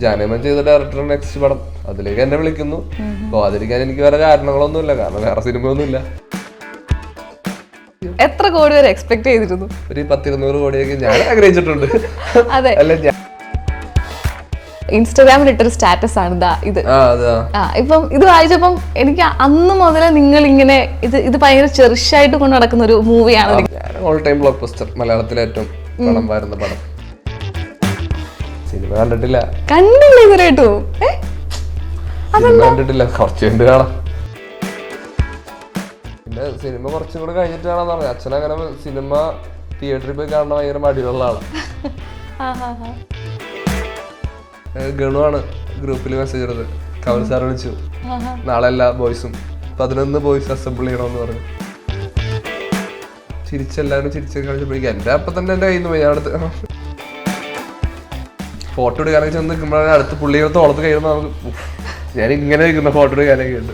ജാനമൻ ചെയ്ത director next പടം അതിലേക്ക് എന്നെ വിളിക്കുന്നു. പോവാതിരിക്കാൻ എനിക്ക് വേറെ കാരണങ്ങളൊന്നുമില്ല, കാരണം വേറെ സിനിമയൊന്നുമില്ല. എത്ര കോടി വരെ എക്സ്പെക്ട് ചെയ്തിരുന്നു? ഒരു 10-200 കോടിയൊക്കെ ഞാൻ ആഗ്രഹിച്ചിട്ടുണ്ട്. അതെ, അല്ല ഇൻസ്റ്റാഗ്രാമിൽ ഇട്ടൊരു സ്റ്റാറ്റസ് ആണ് ഇത്. ഇപ്പം ഇത് വായിച്ചപ്പം എനിക്ക് അന്ന് മുതലേ നിങ്ങൾ ഇങ്ങനെ ഇത് ഭയങ്കര ചെറുഷായിട്ട് കൊണ്ട് നടക്കുന്ന ഒരു മൂവിയാണ്. ഓൾ ടൈം ബ്ലോക്ക് ബസ്റ്റർ, മലയാളത്തിലെ ഏറ്റവും പണം വരുന്ന പടം. സിനിമ കണ്ടിട്ടില്ല ഇതുവരെയായിട്ടും? കണ്ടിട്ടില്ല, കുറച്ച് കണ്ട് കാണാം. പിന്നെ സിനിമ കുറച്ചും കൂടെ കഴിഞ്ഞിട്ട് കാണാന്ന് പറഞ്ഞു. അച്ഛനങ്ങനെ സിനിമ തിയേറ്ററിൽ പോയി കാണാൻ ഭയങ്കര മടിയുള്ള ആളാണ്. ഗണുവാണ് ഗ്രൂപ്പിൽ മെസ്സേജ് ഇടുന്നത്. കമൽ സാർ വിളിച്ചു, നാളെ എല്ലാ ബോയ്സും 11 ബോയ്സ് അസംബിൾ ചെയ്യണമെന്ന് പറഞ്ഞു. ചിരിച്ചെല്ലാവരും ചിരിച്ചൊക്കെ കളിച്ചപ്പോഴേക്കും എൻ്റെ അപ്പം തന്നെ എൻ്റെ കയ്യിൽ നിന്ന് പോയി. ഞാൻ അടുത്ത് ഫോട്ടോ എടുക്കാനൊക്കെ ചെന്ന് നിൽക്കുമ്പോഴാണ് അടുത്ത് പുള്ളിയുടെ തോളത്ത് കഴിയുമ്പോൾ നമുക്ക് ഞാൻ ഇങ്ങനെ നിൽക്കുന്ന ഫോട്ടോ എടുക്കാനൊക്കെ ഉണ്ട്.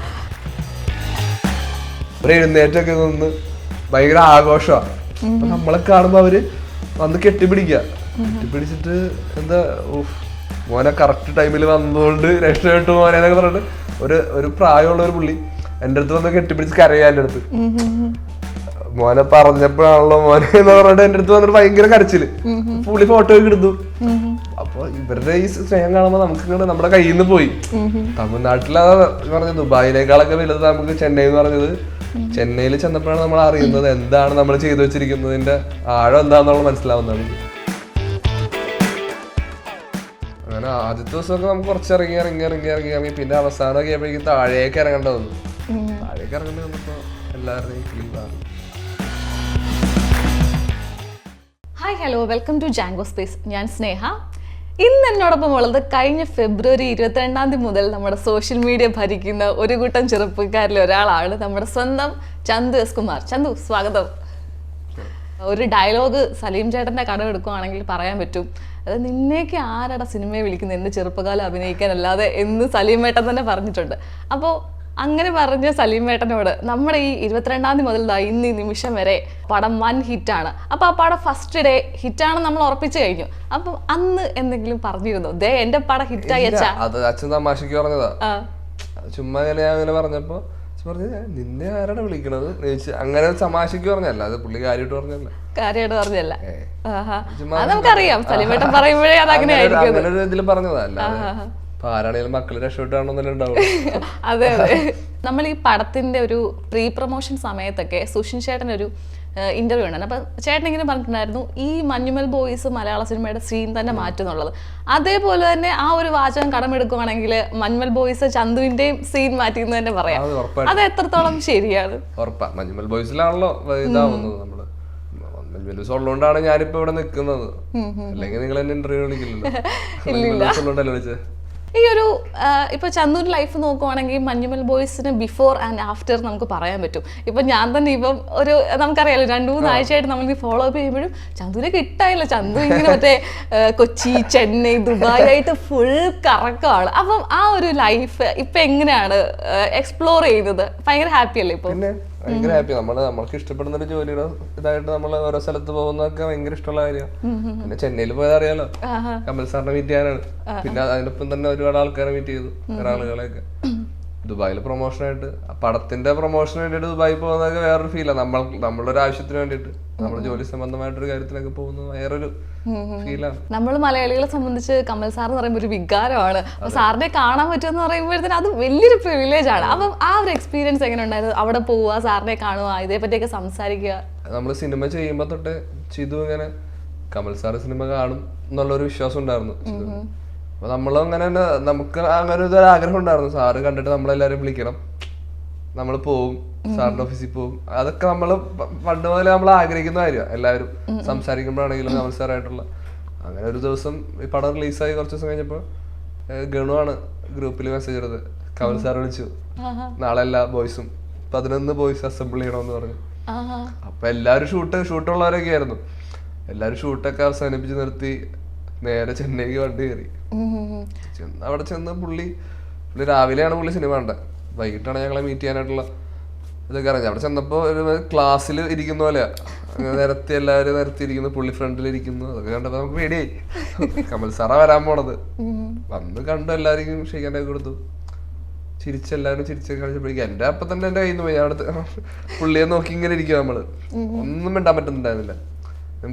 ഒരു എഴുന്നേറ്റൊക്കെ നിന്ന് ഭയങ്കര ആഘോഷമാണ്. നമ്മളെ കാണുമ്പോൾ അവര് വന്ന് കെട്ടിപ്പിടിച്ചിട്ട് എന്താ മോനെ കറക്റ്റ് ടൈമിൽ വന്നതുകൊണ്ട് രക്ഷപ്പെട്ടു മോനെ എന്നൊക്കെ പറഞ്ഞിട്ട് ഒരു പ്രായമുള്ള ഒരു പുള്ളി എൻ്റെ അടുത്ത് വന്ന് കെട്ടിപ്പിടിച്ച് കരയാ. എൻ്റെ അടുത്ത് മോനെ പറഞ്ഞപ്പോഴാണല്ലോ മോനെ എന്ന് പറഞ്ഞിട്ട് എൻ്റെ അടുത്ത് വന്നിട്ട് ഭയങ്കര കരച്ചില്. പുള്ളി ഫോട്ടോ ഒക്കെ എടുത്തു. അപ്പൊ ഇവരുടെ ഈ സ്നേഹം കാണുമ്പോൾ നമുക്ക് നമ്മുടെ കയ്യിൽ നിന്ന് പോയി. തമിഴ്നാട്ടിലാണ് പറഞ്ഞത്, ദുബായിനേക്കാളൊക്കെ വലുത് നമുക്ക് ചെന്നൈ എന്ന് പറഞ്ഞത്. ചെന്നൈയിൽ ചെന്നപ്പോഴാണ് നമ്മൾ അറിയുന്നത് എന്താണ് നമ്മൾ ചെയ്തു വെച്ചിരിക്കുന്നതിന്റെ ആഴം എന്താണെന്നുള്ള മനസ്സിലാവുന്നതാണ്. അങ്ങനെ ആദ്യത്തെ ദിവസമൊക്കെ നമുക്ക് കുറച്ച് ഇറങ്ങി പിന്നെ അവസാനമൊക്കെ ആയപ്പോഴേക്കും താഴേക്ക് ഇറങ്ങേണ്ട വന്നു. താഴേക്ക് ഇറങ്ങേണ്ടി വന്നപ്പോൾ എല്ലാവരുടെയും ഫീൽ മാറി. Hi, hello, welcome to Jango Space. ഞാൻ സ്നേഹ. ഇന്ന് എന്നോടൊപ്പം ഉള്ളത് കഴിഞ്ഞ ഫെബ്രുവരി 22 മുതൽ നമ്മുടെ സോഷ്യൽ മീഡിയ ഭരിക്കുന്ന ഒരു കൂട്ടം ചെറുപ്പക്കാരിൽ ഒരാളാണ് നമ്മുടെ സ്വന്തം ചന്തു എസ് കുമാർ. ചന്തു, സ്വാഗതം. ഒരു ഡയലോഗ് സലീം ചേട്ടൻ്റെ കടം എടുക്കുകയാണെങ്കിൽ പറയാൻ പറ്റും, അത് നിന്നേക്ക് ആരുടെ സിനിമയെ വിളിക്കുന്നത്, എൻ്റെ ചെറുപ്പകാലം അഭിനയിക്കാനല്ലാതെ എന്ന് സലീമേട്ടൻ തന്നെ പറഞ്ഞിട്ടുണ്ട്. അപ്പോൾ അങ്ങനെ പറഞ്ഞ സലീമേട്ടനോട് നമ്മുടെ ഈ 22 മുതൽ ഇന്ന് ഈ നിമിഷം വരെ പടം 1 ഹിറ്റാണ്. അപ്പോൾ ആ പടം ഫസ്റ്റ് ഡേ ഹിറ്റാണെന്ന് നമ്മൾ ഉറപ്പിച്ചു കഴിഞ്ഞു. അപ്പം അന്ന് എന്തെങ്കിലും പറഞ്ഞിരുന്നു, ദേ എൻ്റെ പടം ഹിറ്റായി അച്ഛാ? അത് അച്ഛൻ തമാശക്ക് പറഞ്ഞതാ. ചുമ്മാ അങ്ങനെ പറഞ്ഞപ്പോ നിന്നെ ആരാണ് വിളിക്കണത് അങ്ങനെ തമാശക്ക് പറഞ്ഞല്ല, അത് പുള്ളി കാര്യമായിട്ട് പറഞ്ഞല്ല. നമുക്കറിയാം സലീമേട്ടൻ പറയുമ്പോഴേ അതങ്ങനെ ആയിരിക്കും. ഇതിൽ പറഞ്ഞതല്ല, ആരാണെങ്കിലും മക്കള് രക്ഷപ്പെട്ടാണെന്നല്ലേ ഉണ്ടാവും. അതെ അതെ. നമ്മൾ ഈ പടത്തിന്റെ ഒരു പ്രീ പ്രൊമോഷൻ സമയത്തൊക്കെ സുഷിൻ ചേട്ടൻ ഒരു ഇന്റർവ്യൂ ഉണ്ടായിരുന്നു. അപ്പൊ ചേട്ടൻ ഇങ്ങനെ പറഞ്ഞിട്ടുണ്ടായിരുന്നു, ഈ മഞ്ഞുമൽ ബോയ്സ് മലയാള സിനിമയുടെ സീൻ തന്നെ മാറ്റുന്നുള്ളത്. അതേപോലെ തന്നെ ആ ഒരു വാചകം കടമെടുക്കുവാണെങ്കിൽ മഞ്ഞുമൽ ബോയ്സ് ചന്തുവിന്റെയും സീൻ മാറ്റി എന്ന് തന്നെ പറയാം. അത് എത്രത്തോളം ശരിയാണ്? ഉറപ്പാ, മഞ്ഞുമൽ ബോയ്സിലാണല്ലോ ഇതാവുന്നത്. നമ്മള് ഉള്ളതുകൊണ്ടാണ് ഞാനിപ്പോ ഇവിടെ നിൽക്കുന്നത്. അല്ലെങ്കിൽ നിങ്ങൾ എന്നെ ഇന്റർവ്യൂ വിളിക്കില്ലല്ലോ വിളിച്ചത്. ഈ ഒരു ഇപ്പൊ ചന്ദൂർ ലൈഫ് നോക്കുവാണെങ്കിൽ മഞ്ഞുമൽ ബോയ്സിന് ബിഫോർ ആൻഡ് ആഫ്റ്റർ നമുക്ക് പറയാൻ പറ്റും. ഇപ്പൊ ഞാൻ തന്നെ ഇപ്പം ഒരു നമുക്കറിയാലോ 2-3 ആഴ്ചയായിട്ട് നമ്മൾ ഫോളോ അപ്പ് ചെയ്യുമ്പോഴും ചന്ദൂരെ കിട്ടായില്ല. ചന്ദു ഇങ്ങനെ മറ്റേ കൊച്ചി, ചെന്നൈ, ദുബായ് ആയിട്ട് ഫുൾ കറക്കമാണ്. അപ്പം ആ ഒരു ലൈഫ് ഇപ്പൊ എങ്ങനെയാണ് എക്സ്പ്ലോർ ചെയ്യുന്നത്? ഭയങ്കര ഹാപ്പി അല്ലേ ഇപ്പൊ? ഭയങ്കര ഹാപ്പി. നമ്മൾക്ക് ഇഷ്ടപ്പെടുന്ന ഒരു ജോലിയുടെ ഇതായിട്ട് നമ്മൾ ഓരോ സ്ഥലത്ത് പോകുന്നതൊക്കെ ഭയങ്കര ഇഷ്ടമുള്ള കാര്യമാണ്. പിന്നെ ചെന്നൈയിൽ പോയത് അറിയാലോ, കമൽ സാറിനെ മീറ്റ് ചെയ്യാനാണ്. പിന്നെ അതിനൊപ്പം തന്നെ ഒരുപാട് ആൾക്കാരെ മീറ്റ് ചെയ്തു, വേറെ ആളുകളെയൊക്കെ. ദുബായിൽ പ്രൊമോഷനായിട്ട്, പടത്തിന്റെ പ്രൊമോഷന് വേണ്ടിയിട്ട് ദുബായിൽ പോകുന്നതൊക്കെ വേറൊരു ഫീലാണ്. നമ്മളുടെ ഒരു ആവശ്യത്തിന് വേണ്ടിയിട്ട്, നമ്മുടെ ജോലി സംബന്ധമായിട്ടൊരു കാര്യത്തിനൊക്കെ പോകുന്നത് വേറൊരു ഫീലാണ്. നമ്മൾ മലയാളികളെ സംബന്ധിച്ച് കമൽ സാർ എന്ന് പറയുമ്പോൾ ഒരു വികാരമാണ്. അപ്പൊ സാറിനെ കാണാൻ പറ്റുമെന്ന് പറയുമ്പോഴത്തേനും അത് വലിയൊരു പ്രിവിലേജ് ആണ്. അപ്പം ആ ഒരു എക്സ്പീരിയൻസ് എങ്ങനെ ഉണ്ടായിരുന്നു? അവിടെ പോവുക, സാറിനെ കാണുക, ഇതേ പറ്റിയൊക്കെ സംസാരിക്കുക. നമ്മൾ സിനിമ ചെയ്യുമ്പോ തൊട്ട് ചിതു ഇങ്ങനെ കമൽ സാർ സിനിമ കാണും എന്നുള്ളൊരു വിശ്വാസം ഉണ്ടായിരുന്നു. അപ്പൊ നമ്മളങ്ങനെ നമുക്ക് അങ്ങനെ ഒരു ആഗ്രഹം ഉണ്ടായിരുന്നു, സാറ് കണ്ടിട്ട് നമ്മളെല്ലാരും വിളിക്കണം, നമ്മൾ പോവും, സാറിന്റെ ഓഫീസിൽ പോവും. അതൊക്കെ നമ്മള് പണ്ട് മുതലേ നമ്മൾ ആഗ്രഹിക്കുന്ന കാര്യമാണ്. എല്ലാവരും സംസാരിക്കുമ്പോഴാണെങ്കിലും കമൽ സാറായിട്ടുള്ള. അങ്ങനെ ഒരു ദിവസം ഈ പടം റിലീസായി കുറച്ച് ദിവസം കഴിഞ്ഞപ്പോ ഗണുവാണ് ഗ്രൂപ്പിൽ മെസ്സേജ് ഇടുന്നത്. കമൽ സാർ വിളിച്ചു, നാളെ എല്ലാ ബോയ്സും 11 ബോയ്സ് അസംബിൾ ചെയ്യണമെന്ന് പറഞ്ഞു. അപ്പൊ എല്ലാവരും ഷൂട്ടുള്ളവരൊക്കെ ആയിരുന്നു. എല്ലാവരും ഷൂട്ടൊക്കെ അവസാനിപ്പിച്ച് നിർത്തി നേരെ ചെന്നൈക്ക് വണ്ടി കയറി. അവിടെ ചെന്ന് പുള്ളി രാവിലെയാണ് പുള്ളി സിനിമ കണ്ടത്. വൈകിട്ടാണ് ഞങ്ങളെ മീറ്റ് ചെയ്യാനായിട്ടുള്ള ഇതൊക്കെ അറിഞ്ഞു. അവിടെ ചെന്നപ്പോ ഒരു ക്ലാസ്സിൽ ഇരിക്കുന്ന പോലെയാ, നിരത്തി എല്ലാവരും നിരത്തിയിരിക്കുന്നു, പുള്ളി ഫ്രണ്ടിലിരിക്കുന്നു. അതൊക്കെ കണ്ടപ്പോ നമുക്ക് പേടിയായി. കമൽ സാറാ വരാൻ പോണത്. വന്ന് കണ്ടു, എല്ലാവർക്കും ക്ഷയിക്കാനൊക്കെ കൊടുത്തു, ചിരിച്ചെല്ലാവരും ചിരിച്ചൊക്കെ കളിച്ചപ്പോഴേക്കും എന്റെ അപ്പൊ തന്നെ എന്റെ കയ്യിൽ നിന്ന് പോയി. അവിടെ പുള്ളിയെ നോക്കി ഇങ്ങനെ ഇരിക്കും നമ്മള്, ഒന്നും മിണ്ടാൻ പറ്റുന്നുണ്ടായിരുന്നില്ല.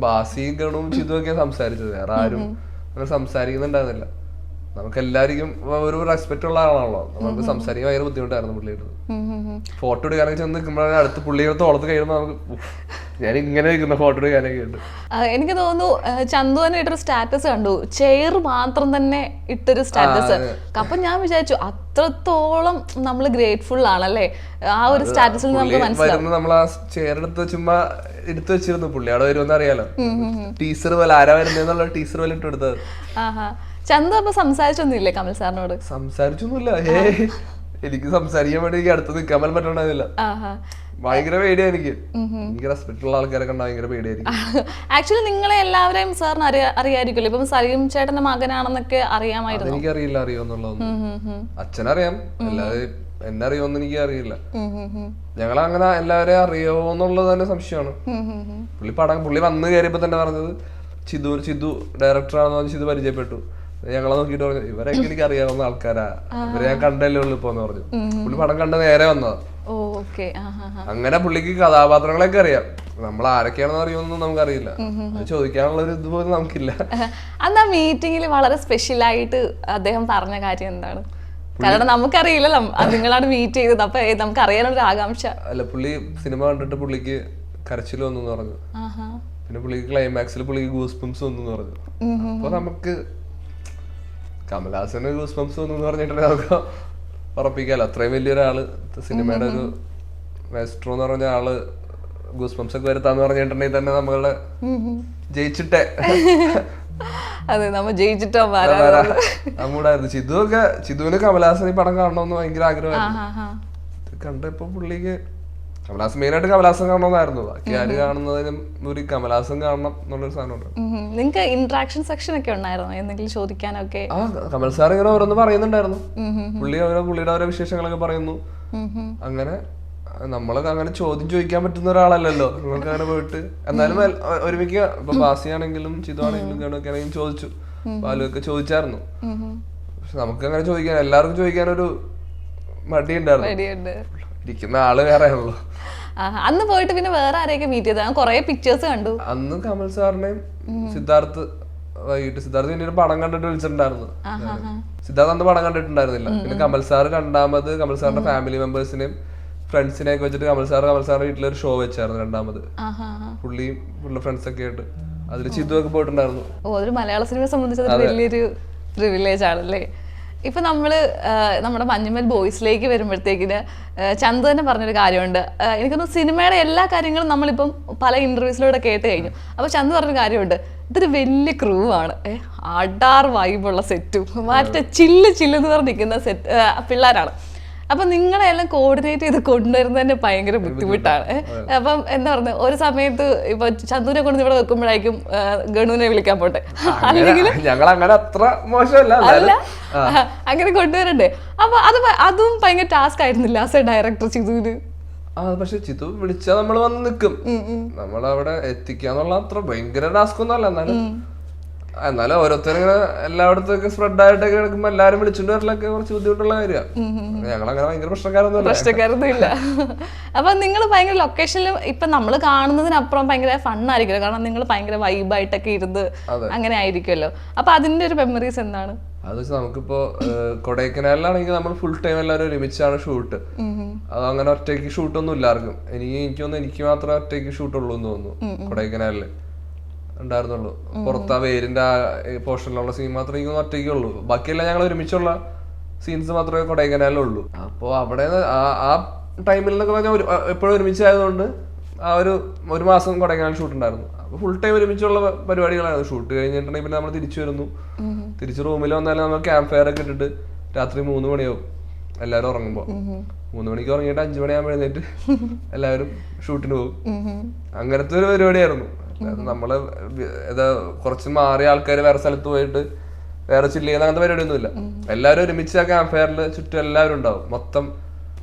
ബാസിയും ഗണുവും ചിതുവൊക്കെ സംസാരിച്ചത്, വേറെ ആരും അങ്ങനെ സംസാരിക്കുന്നുണ്ടായിരുന്നില്ല. നമുക്ക് എല്ലാവർക്കും ഒരു റെസ്പെക്ട് ഉള്ള ആളാണല്ലോ, നമുക്ക് സംസാരിക്കാൻ ഭയങ്കര ബുദ്ധിമുട്ടായിരുന്നു പുള്ളിയുടെ. ഫോട്ടോ എടുക്കാനൊക്കെ ചെന്ന് നിൽക്കുമ്പോഴാണ് അടുത്ത് പുള്ളിയുടെ തോളത്ത് കഴിയുമ്പോൾ നമുക്ക് ഞാൻ ഇങ്ങനെ നിൽക്കുന്ന ഫോട്ടോ എടുക്കാനൊക്കെ ഉണ്ട്. എനിക്ക് തോന്നുന്നു ചന്തുവിന് ഇട്ടൊരു സ്റ്റാറ്റസ് കണ്ടു, ചെയർ മാത്രം തന്നെ ഇട്ടൊരു സ്റ്റാറ്റസ്. അപ്പൊ ഞാൻ വിചാരിച്ചു അത്രത്തോളം നമ്മൾ ഗ്രേറ്റ്ഫുൾ ആണല്ലേ ആ ഒരു സ്റ്റാറ്റസിൽ നമുക്ക് മനസ്സിലാവും. നമ്മൾ ആ ചെയർ എടുത്ത് ചുമ്മാ എടുത്തു വെച്ചിരുന്നു, പുള്ളി അവിടെ വരുമെന്ന് അറിയാലോ. ടീച്ചർ പോലെ ആരാ വരുന്നേന്നുള്ള ടീച്ചർ പോലെ ഇട്ട് എടുത്തത്. ചന്തു അപ്പൊ സംസാരിച്ചൊന്നുമില്ലേ കമൽ സാറിനോട്? സംസാരിച്ചൊന്നുമില്ല. എനിക്ക് സംസാരിക്കാൻ വേണ്ടി എനിക്ക് അടുത്ത് നിൽക്കാൻ പോലും പറ്റണ്ടായിരുന്നില്ല. ഭയങ്കര പേടിയാ എനിക്ക് റെസ്പെക്ട് ഉള്ള ആൾക്കാരെ കണ്ടാ ഭയങ്കര പേടിയായിരിക്കും. ആക്ച്വലി നിങ്ങളെ എല്ലാവരെയും സാറിന് അറിയാമായിരിക്കുമല്ലോ, ഇപ്പം സലീം ചേട്ടന്റെ മകനാണെന്നൊക്കെ അറിയാമായിരുന്നു. എനിക്കറിയില്ല അറിയോന്നുള്ളതൊന്നും. അച്ഛനറിയാം, അല്ലാതെ എന്നെ അറിയോന്ന് എനിക്ക് അറിയില്ല. ഞങ്ങളങ്ങനെ എല്ലാവരെയും അറിയോന്നുള്ളത് തന്നെ സംശയമാണ്. പുള്ളി വന്ന് കയറിയപ്പോ തന്നെ പറഞ്ഞത് ചിതു ഡയറക്ടറാണെന്ന് പറഞ്ഞ് ചിതു പരിചയപ്പെട്ടു. ഞങ്ങളെ നോക്കിട്ട് പറഞ്ഞു ഇവരൊക്കെ എനിക്ക് അറിയാവുന്ന ആൾക്കാരാ, ഇവരെ ഞാൻ കണ്ടല്ലേ ഉള്ളു ഇപ്പോന്ന് പറഞ്ഞു. പുള്ളി പടം കണ്ട് നേരെ വന്നതാ. അങ്ങനെ പുള്ളിക്ക് കഥാപാത്രങ്ങളൊക്കെ അറിയാം, നമ്മൾ ആരൊക്കെയാണെന്ന് അറിയുമെന്നൊന്നും നമുക്കറിയില്ല. ചോദിക്കാനുള്ള ഒരു ഇതുപോലും നമുക്കില്ല. അന്ന് ആ മീറ്റിംഗിൽ വളരെ സ്പെഷ്യൽ ആയിട്ട് അദ്ദേഹം പറഞ്ഞ കാര്യം എന്താണ്? കാരണം നമുക്കറിയില്ലല്ലോ, നിങ്ങളാണ് മീറ്റ് ചെയ്തത്, അപ്പൊ നമുക്ക് അറിയാനൊരു ആകാംക്ഷ. അല്ല, പുള്ളി സിനിമ കണ്ടിട്ട് പുള്ളിക്ക് കരച്ചിൽ വന്നു പറഞ്ഞു. പിന്നെ പുള്ളിക്ക് ക്ലൈമാക്സിൽ പുള്ളിക്ക് ഗൂസ് ബംസ് വന്നു പറഞ്ഞു. അപ്പൊ നമുക്ക് കമൽഹാസന് ഗൂസ് ബംസ് വന്നു പറഞ്ഞിട്ടുണ്ടെങ്കിൽ നമുക്ക് ഉറപ്പിക്കാലോ, അത്രയും വലിയൊരാള്, സിനിമയുടെ ഒരു മാസ്റ്റർ എന്ന് പറഞ്ഞ ആള് ഗൂസ് ബംസ് ഒക്കെ വരുത്താന്ന് പറഞ്ഞിട്ടുണ്ടെങ്കിൽ തന്നെ നമ്മളെ ജയിച്ചിട്ടേ. അതെ, നമ്മ ജയിച്ചിട്ടോ നമ്മൂടായിരുന്നു. ചിതുവിന് കമൽഹാസൻ ഈ പടം കാണണമെന്ന് ഭയങ്കര ആഗ്രഹമായിരുന്നു. കണ്ടപ്പോ പുള്ളിക്ക് കമൽഹാസൻ മെയിനായിട്ട് കമൽഹാസൻ കാണണമെന്നായിരുന്നു. ബാക്കി ആര് കാണുന്നതിനും ഒരു കമൽഹാസൻ കാണണം എന്നുള്ളൊരു സാധനമുണ്ട്. നിങ്ങൾക്ക് ഇന്ററാക്ഷൻ സെക്ഷൻ ഒക്കെ ഉണ്ടായിരുന്നോ, എന്തെങ്കിലും ചോദിക്കാനൊക്കെ? ആ, കമൽ സാർ ഇങ്ങനെ ഓരോന്ന് പറയുന്നുണ്ടായിരുന്നു. പുള്ളിയുടെ ഓരോ വിശേഷങ്ങളൊക്കെ പറയുന്നു. അങ്ങനെ നമ്മളൊക്കെ അങ്ങനെ ചോദ്യം ചോദിക്കാൻ പറ്റുന്ന ഒരാളല്ലല്ലോ, നമുക്ക് അങ്ങനെ പോയിട്ട്. എന്നാലും ഒരുമിക്ക ഇപ്പൊ ബാസിയാണെങ്കിലും ചിതു ആണെങ്കിലും ഗണൊക്കെ ആണെങ്കിലും ചോദിച്ചു, ബാലുവൊക്കെ ചോദിച്ചായിരുന്നു. പക്ഷെ നമുക്ക് അങ്ങനെ ചോദിക്കാൻ, എല്ലാവർക്കും ചോദിക്കാനൊരു മടിയുണ്ടായിരുന്നു. ഇരിക്കുന്ന ആള് വേറെ ആണല്ലോ. അന്ന് പോയിട്ട് പിന്നെ വേറെ ആരെയൊക്കെ മീറ്റ് ചെയ്ത കൊറേ പിക്ചേഴ്സ് കണ്ടു. അന്ന് കമൽ സാറിനെയും സിദ്ധാർത്ഥ് പിന്നെ ഒരു പടം കണ്ടിട്ട് വിളിച്ചിട്ടുണ്ടായിരുന്നു. സിദ്ധാർത്ഥ് അന്ന് പടം കണ്ടിട്ടുണ്ടായിരുന്നില്ല. പിന്നെ കമൽ സാർ രണ്ടാമത് കമൽ സാറിന്റെ ഫാമിലി മെമ്പേഴ്സിനെയും ഫ്രണ്ട്സിനെയൊക്കെ വെച്ചിട്ട് കമൽ സാറിന്റെ വീട്ടിലൊരു ഷോ വെച്ചായിരുന്നു രണ്ടാമത്. പുള്ളിയുടെ ഫ്രണ്ട്സ് ഒക്കെ ആയിട്ട് അതിൽ ചിതു ഒക്കെ പോയിട്ടുണ്ടായിരുന്നു. ഒരു മലയാള സിനിമയെ സംബന്ധിച്ച് വലിയൊരു പ്രിവിലേജ് ആണല്ലേ. ഇപ്പൊ നമ്മുടെ മഞ്ഞുമൽ ബോയ്സിലേക്ക് വരുമ്പോഴത്തേക്കിന് ചന്തു തന്നെ പറഞ്ഞൊരു കാര്യമുണ്ട്. എനിക്കൊന്ന് സിനിമയുടെ എല്ലാ കാര്യങ്ങളും നമ്മളിപ്പം പല ഇന്റർവ്യൂസിലൂടെ കേട്ട് കഴിഞ്ഞു. അപ്പൊ ചന്തു പറഞ്ഞൊരു കാര്യമുണ്ട്, ഇതൊരു വലിയ ക്രൂ ആണ്, അടാർ വൈബുള്ള സെറ്റും മറ്റേ ചില്ല് എന്ന് പറഞ്ഞിരിക്കുന്ന പിള്ളേരാണ്. അപ്പൊ നിങ്ങളെ എല്ലാം കോർഡിനേറ്റ് ചെയ്ത് കൊണ്ടുവരുന്നത് തന്നെ ഭയങ്കര ബുദ്ധിമുട്ടാണ്. അപ്പം എന്താ പറയുക, ഒരു സമയത്ത് ഇപ്പൊ ചന്തുവിനെ കൊണ്ട് ഇവിടെ വെക്കുമ്പോഴായിരിക്കും ഗണുവിനെ വിളിക്കാൻ പോട്ടെ, അല്ലെങ്കിൽ അല്ല അങ്ങനെ കൊണ്ടുവരണ്ടേ. അപ്പൊ അതും ഭയങ്കര ടാസ്ക് ആയിരുന്നില്ല ആസ് എ ഡയറക്ടർ ചിതുവിന്? പക്ഷെ ചിതു വിളിച്ചാൽ നമ്മൾ വന്ന് നിൽക്കും, നമ്മളവിടെ എത്തിക്കാന്നുള്ള അത്ര ഭയങ്കര ടാസ്ക് ഒന്നും അല്ല. എന്നാലും ഓരോരുത്തരിങ്ങനെ എല്ലായിടത്തൊക്കെ സ്പ്രെഡ് ആയിട്ടൊക്കെ എടുക്കുമ്പോ എല്ലാരും വിളിച്ചിട്ട് വരലൊക്കെ കുറച്ച് ബുദ്ധിമുട്ടുള്ള കാര്യമാണ്. ഞങ്ങളങ്ങനെ ഭയങ്കര പ്രശ്നക്കാരൊന്നും ഇല്ല. അപ്പൊ നിങ്ങൾ ഭയങ്കര ലൊക്കേഷനിൽ ഇപ്പൊ നമ്മൾ കാണുന്നതിനപ്പുറം ഭയങ്കര ഫണ്ണായിരിക്കുമല്ലോ, കാരണം നിങ്ങൾ ഭയങ്കര വൈബായിട്ടൊക്കെ ഇരുന്ന് അങ്ങനെ ആയിരിക്കുമല്ലോ. അപ്പൊ അതിന്റെ ഒരു മെമ്മറീസ് എന്താണ്? അത് വെച്ചാൽ നമുക്കിപ്പോ കൊടൈക്കനാലിലാണെങ്കിൽ നമ്മൾ ഫുൾ ടൈം എല്ലാവരും ഒരുമിച്ചാണ് ഷൂട്ട്. അത് അങ്ങനെ ഒറ്റയ്ക്ക് ഷൂട്ടൊന്നും ഇല്ലാർക്കും. എനിക്ക് മാത്രമേ ഒറ്റയ്ക്ക് ഷൂട്ടുള്ളൂ എന്ന് തോന്നുന്നു കൊടൈക്കനാലില് ഉണ്ടായിരുന്നുള്ളൂ. പുറത്ത് ആ വേരിന്റെ പോർഷനിലുള്ള സീൻ മാത്രമേ എനിക്ക് ഒറ്റയ്ക്കുള്ളൂ. ബാക്കിയെല്ലാം ഞങ്ങൾ ഒരുമിച്ചുള്ള സീൻസ് മാത്രമേ കൊടൈക്കനാലിലുള്ളൂ. അപ്പോൾ അവിടെ ആ ടൈമിൽ എന്നൊക്കെ പറഞ്ഞാൽ എപ്പോഴും ഒരുമിച്ചായതുകൊണ്ട് ആ ഒരു മാസം കൊടൈക്കനാൽ ഷൂട്ട് ഉണ്ടായിരുന്നു. അപ്പോൾ ഫുൾ ടൈം ഒരുമിച്ചുള്ള പരിപാടികളായിരുന്നു. ഷൂട്ട് കഴിഞ്ഞിട്ടുണ്ടെങ്കിൽ പിന്നെ നമ്മൾ തിരിച്ചു വരുന്നു. തിരിച്ച് റൂമിൽ വന്നാലും നമ്മൾ ക്യാമ്പ് ഫയർ ഒക്കെ ഇട്ടിട്ട് രാത്രി 3 മണിയാവും എല്ലാവരും ഉറങ്ങുമ്പോൾ. 3 മണിക്ക് ഉറങ്ങിയിട്ട് 5 മണിയാകുമ്പോൾ എഴുന്നേറ്റ് എല്ലാവരും ഷൂട്ടിന് പോകും. അങ്ങനത്തെ ഒരു പരിപാടിയായിരുന്നു. നമ്മള് കുറച്ച് മാറിയ ആൾക്കാർ വേറെ സ്ഥലത്ത് പോയിട്ട് വേറെ ചില്ല് ചെയ്യുന്ന അങ്ങനത്തെ പരിപാടിയൊന്നുമില്ല. എല്ലാവരും ഒരുമിച്ച് ആ ക്യാമ്പ് ഫയറിൽ ചുറ്റും എല്ലാവരും ഉണ്ടാവും, മൊത്തം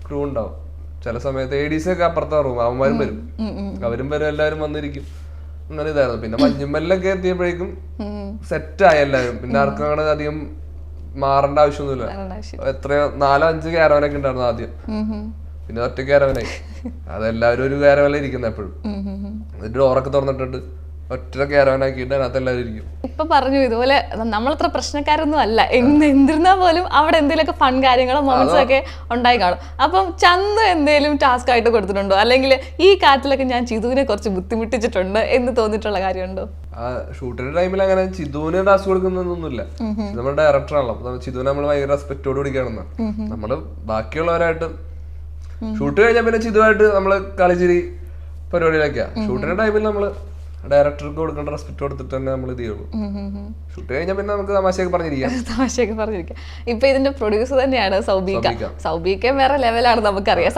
ക്രൂ ഉണ്ടാവും. ചില സമയത്ത് ADC ഒക്കെ അപ്പുറത്തെ റൂം അവന്മാരും വരും, അവരും വരും, എല്ലാവരും വന്നിരിക്കും. അങ്ങനെ ഇതായിരുന്നു. പിന്നെ മഞ്ഞുമ്മലിലൊക്കെ എത്തിയപ്പോഴേക്കും സെറ്റായി എല്ലാവരും. പിന്നെ ആർക്കും അങ്ങനെ അധികം മാറേണ്ട ആവശ്യമൊന്നുമില്ല. എത്രയോ 4-5 ക്യാരവനൊക്കെ ഉണ്ടായിരുന്നു ആദ്യം, പിന്നെ ഒറ്റ ക്യാരവനായി. അതെല്ലാവരും ഒരു ക്യാരവനിൽ ഇരിക്കുന്നത് എപ്പോഴും. എന്നിട്ട് ഡോറൊക്കെ തുറന്നിട്ടുണ്ട് ഒറ്റ ക്യാരവനാക്കിയിട്ട് അതിനകത്ത് എല്ലാവരും ഇരിക്കും. ഇപ്പൊ പറഞ്ഞു ഇതുപോലെ നമ്മളത്ര പ്രശ്നക്കാരൊന്നും അല്ല, എന്നിരുന്നാൽ പോലും അവിടെ എന്തെങ്കിലുമൊക്കെ ഫൺ കാര്യങ്ങളോ മൊമെന്റ്സ് ഒക്കെ ഉണ്ടായി കാണും. അപ്പം ചന്തു എന്തെങ്കിലും ടാസ്ക് ആയിട്ട് കൊടുത്തിട്ടുണ്ടോ, അല്ലെങ്കിൽ ഈ കാര്യത്തിലൊക്കെ ഞാൻ ചിതുവിനെ കുറച്ച് ബുദ്ധിമുട്ടിച്ചിട്ടുണ്ട് എന്ന് തോന്നിയിട്ടുള്ള കാര്യമുണ്ടോ? ആ ഷൂട്ടിന്റെ ടൈമിൽ അങ്ങനെ ചിതുവിന് ടാസ്ക് കൊടുക്കുന്നൊന്നുമില്ല. നമ്മുടെ ഡയറക്ടറാണല്ലോ, അപ്പൊ ചിതുവിനെ നമ്മൾ ഭയങ്കര റെസ്പെക്റ്റോട് കൂടിക്കാണെന്ന്. നമ്മള് ബാക്കിയുള്ളവരായിട്ട് ഷൂട്ട് കഴിഞ്ഞാൽ പിന്നെ ചിതുവായിട്ട് നമ്മള് കളിച്ചിരി പരിപാടിയിലൊക്കെയാ. ഷൂട്ടിന്റെ ടൈമിൽ നമ്മള് ഡയറക്ടർക്ക് കൊടുക്കേണ്ട റെസ്പെക്ട് കൊടുത്തിട്ട് തന്നെ നമ്മൾ ഇത് ചെയ്യുള്ളൂ. ഷൂട്ട് കഴിഞ്ഞാൽ പിന്നെ നമുക്ക് തമാശയൊക്കെ പറഞ്ഞിരിക്കാം. ഇപ്പൊ ഇതിന്റെ പ്രൊഡ്യൂസർ തന്നെയാണ് സൗബീക. സൗബീക വേറെ ലെവലാണ്, നമുക്കറിയാം.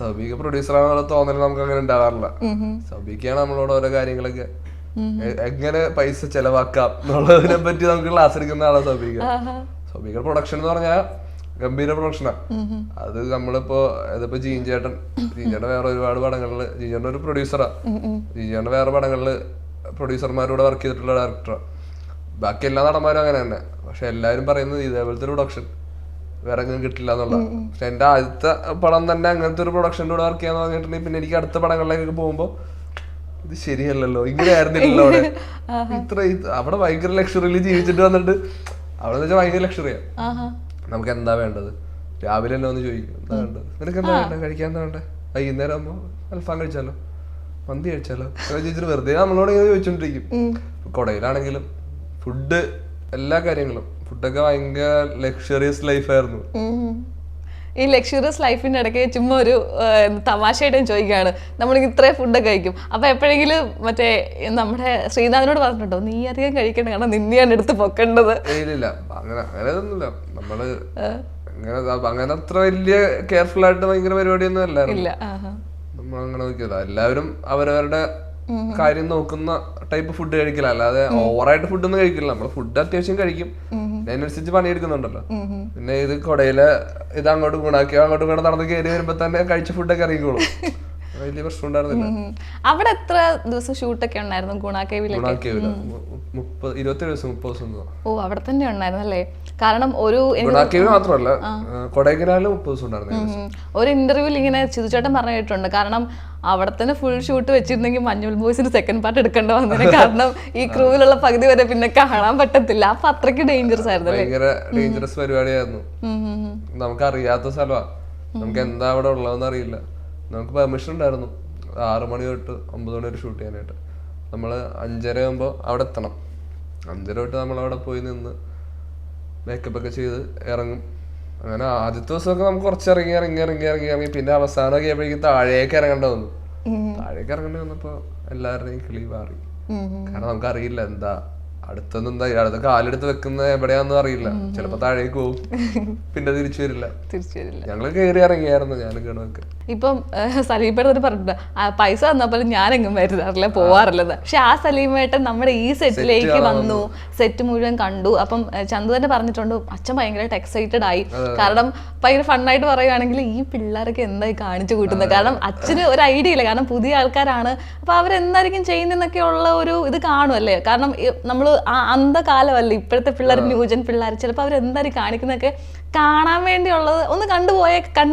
സൗബീക പ്രൊഡ്യൂസറാണെന്നുള്ള തോന്നൽ നമുക്ക് അങ്ങനെ ഉണ്ടാവാറില്ല. സൗബീക്കയാണ് നമ്മളോട് ഓരോ കാര്യങ്ങളൊക്കെ എങ്ങനെ പൈസ ചെലവാക്കാം എന്നുള്ളതിനെ പറ്റി നമുക്ക് ക്ലാസ് എടുക്കുന്ന ആളാണ് സൗബീക. സൗബീക പ്രൊഡക്ഷൻ എന്ന് പറഞ്ഞാൽ ഗംഭീര പ്രൊഡക്ഷനാ. അത് നമ്മളിപ്പോ ഇതിപ്പോ ജീൻചേട്ടൻ വേറെ ഒരുപാട് പടങ്ങളില്, ജീൻചേട്ടൻ ഒരു പ്രൊഡ്യൂസറാ, ജീൻചേട്ടൻ വേറെ പടങ്ങളില് പ്രൊഡ്യൂസർമാരോട് വർക്ക് ചെയ്തിട്ടുള്ള ഡയറക്ടറാ. ബാക്കി എല്ലാ നടന്മാരും അങ്ങനെ തന്നെ. പക്ഷെ എല്ലാവരും പറയുന്നത് ഇതേപോലത്തെ ഒരു പ്രൊഡക്ഷൻ വേറെ എങ്ങനെ കിട്ടില്ല എന്നുള്ള. പക്ഷെ എന്റെ ആദ്യത്തെ പടം തന്നെ അങ്ങനത്തെ ഒരു പ്രൊഡക്ഷൻ്റെ കൂടെ വർക്ക് ചെയ്യാന്ന് പറഞ്ഞിട്ടുണ്ടെങ്കിൽ പിന്നെ എനിക്ക് അടുത്ത പടങ്ങളിലേക്ക് പോകുമ്പോ ഇത് ശരിയല്ലല്ലോ, ഇങ്ങനെ ആയിരുന്നില്ലല്ലോ അവിടെ. അവിടെ ഭയങ്കര ലക്ഷറിയിൽ ജീവിച്ചിട്ട് വന്നിട്ട് അവിടെ വെച്ചാൽ ഭയങ്കര ലക്ഷറിയാ. നമുക്ക് എന്താ വേണ്ടത്, രാവിലെ തന്നെ ഒന്ന് ചോദിക്കും എന്താ വേണ്ടത്, നിനക്ക് എന്താ വേണ്ടത്, കഴിക്കാൻ എന്താ വേണ്ടത്, വൈകുന്നേരം ആകുമ്പോ അൽഫാം കഴിച്ചാലോ, മന്തി കഴിച്ചാലോ ചോദിച്ചിട്ട് വെറുതെ നമ്മളോട് ഇങ്ങനെ ചോദിച്ചോണ്ടിരിക്കും. കൊടയിലാണെങ്കിലും ഫുഡ്, എല്ലാ കാര്യങ്ങളും ഫുഡൊക്കെ ഭയങ്കര ലക്ഷറിയസ് ലൈഫായിരുന്നു. ഈ ലക്ഷറിയസ് ലൈഫിന്റെ ഇടയ്ക്ക് ചുമ്മാ ഒരു തമാശയായിട്ട് ചോദിക്കുകയാണ്, നമ്മളിങ്ങനെ ഇത്രയും ഫുഡൊക്കെ കഴിക്കും, അപ്പൊ എപ്പോഴെങ്കിലും മറ്റേ നമ്മുടെ ശ്രീനാഥിനോട് പറഞ്ഞിട്ടുണ്ടോ നീ അധികം കഴിക്കണ്ട കാരണം നിന്നെയാണ് എടുത്ത് പൊക്കേണ്ടത്? ഇല്ല, അങ്ങനെയൊന്നുമില്ല. നമ്മള് അങ്ങനെ അത്ര വലിയ കെയർഫുൾ ആയിട്ട് ഭയങ്കര പരിപാടിയൊന്നും അല്ലായിരുന്നു. നമ്മൾ അങ്ങനെ നോക്കിയതാ. എല്ലാവരും അവരവരുടെ കാര്യം നോക്കുന്ന ടൈപ്പ് ഫുഡ് കഴിക്കില്ല, അല്ലാതെ ഓവറായിട്ട് ഫുഡൊന്നും കഴിക്കില്ല. നമ്മള് ഫുഡ് അത്യാവശ്യം കഴിക്കും, അതിനനുസരിച്ച് പണിയെടുക്കുന്നുണ്ടല്ലോ. പിന്നെ ഇത് കൊടയില് ഇത് അങ്ങോട്ട് ഗുണാക്കി അങ്ങോട്ട് കൂടെ നടന്ന് കയറി വരുമ്പോ തന്നെ കഴിച്ച ഫുഡൊക്കെ ഇറങ്ങിക്കോളും. വലിയ പ്രശ്നം ഉണ്ടായിരുന്നില്ല. അവിടെ എത്ര ദിവസം ഷൂട്ടൊക്കെ ഉണ്ടായിരുന്നു ഗുണാക്കേവില്? 27 ദിവസം 30 ദിവസം. ഓ, അവിടെ തന്നെ ഉണ്ടായിരുന്നല്ലേ? കാരണം ഒരു മാത്രമല്ല കൊടൈക്കനാലിൽ 30 ദിവസം ഉണ്ടായിരുന്നു. ഒരു ഇന്റർവ്യൂവിൽ ഇങ്ങനെ ചിതുചേട്ടൻ പറഞ്ഞു കേട്ടിട്ടുണ്ട്, കാരണം അവിടെ തന്നെ ഫുൾ ഷൂട്ട് വെച്ചിരുന്നെങ്കിൽ മഞ്ഞുൾ ബോയ്സിന്റെ സെക്കൻഡ് പാർട്ട് എടുക്കേണ്ട വന്നതിന്. കാരണം ഈ ക്രൂവിലുള്ള പകുതി വരെ പിന്നെ കാണാൻ പറ്റത്തില്ല. അപ്പൊ അത്രയ്ക്ക് ഡേഞ്ചറസ് ആയിരുന്നു. ഭയങ്കര ഡേഞ്ചറസ് പരിപാടിയായിരുന്നു. നമുക്ക് അറിയാത്ത സ്ഥലമാണ്, നമുക്ക് എന്താ അവിടെ ഉള്ളതെന്ന് അറിയില്ല. നമുക്ക് പെർമിഷൻ ഉണ്ടായിരുന്നു 6 മണി തൊട്ട് 9 മണി വരെ ഷൂട്ട് ചെയ്യാനായിട്ട്. നമ്മള് 5:30 ആകുമ്പോൾ അവിടെ എത്തണം. 5:30 തൊട്ട് നമ്മളവിടെ പോയി നിന്ന് മേക്കപ്പ് ഒക്കെ ചെയ്ത് ഇറങ്ങും. അങ്ങനെ ആദ്യത്തെ ദിവസമൊക്കെ നമുക്ക് കുറച്ച് ഇറങ്ങി പിന്നെ അവസാനമൊക്കെ ആയപ്പോഴേക്കും താഴേക്ക് ഇറങ്ങേണ്ട വന്നു. താഴേക്ക് ഇറങ്ങേണ്ടി വന്നപ്പോ എല്ലാവരുടെയും കിളി മാറി. കാരണം നമുക്ക് അറിയില്ല എന്താ അടുത്തൊന്നും അടുത്ത കാലെടുത്ത് വെക്കുന്ന എവിടെയാന്നും അറിയില്ല. ചിലപ്പോ താഴേക്ക് പോകും, പിന്നെ തിരിച്ചു വരില്ല. ഞങ്ങള് കയറി ഇറങ്ങിയായിരുന്നു ഞാനും കേണൊക്കെ. ഇപ്പം സലീമേട്ടൻ പറഞ്ഞിട്ടുണ്ട് പൈസ തന്നപ്പോഴും ഞാനെങ്ങും വരുന്നില്ല പോവാറില്ലെന്ന്. പക്ഷെ ആ സലീമേട്ടൻ നമ്മുടെ ഈ സെറ്റിലേക്ക് വന്നു, സെറ്റ് മുഴുവൻ കണ്ടു. അപ്പം ചന്തു തന്നെ പറഞ്ഞിട്ടുണ്ട് അച്ഛൻ ഭയങ്കരമായിട്ട് എക്സൈറ്റഡ് ആയി. കാരണം ഭയങ്കര ഫണ്ണായിട്ട് പറയുകയാണെങ്കിൽ ഈ പിള്ളേരൊക്കെ എന്തായി കാണിച്ചു കൂട്ടുന്നത്. കാരണം അച്ഛന് ഒരു ഐഡിയ ഇല്ല, കാരണം പുതിയ ആൾക്കാരാണ്. അപ്പൊ അവരെന്തായിരിക്കും ചെയ്യുന്നതെന്നൊക്കെ ഉള്ള ഒരു ഇത് കാണുമല്ലേ. കാരണം നമ്മൾ അന്ധകാലമല്ല ഇപ്പോഴത്തെ പിള്ളേർ, ന്യൂജൻ പിള്ളേർ. ചിലപ്പോൾ അവരെന്തായാലും കാണിക്കുന്നതൊക്കെ കാണാൻ വേണ്ടിയുള്ളത് ഒന്ന് കണ്ടു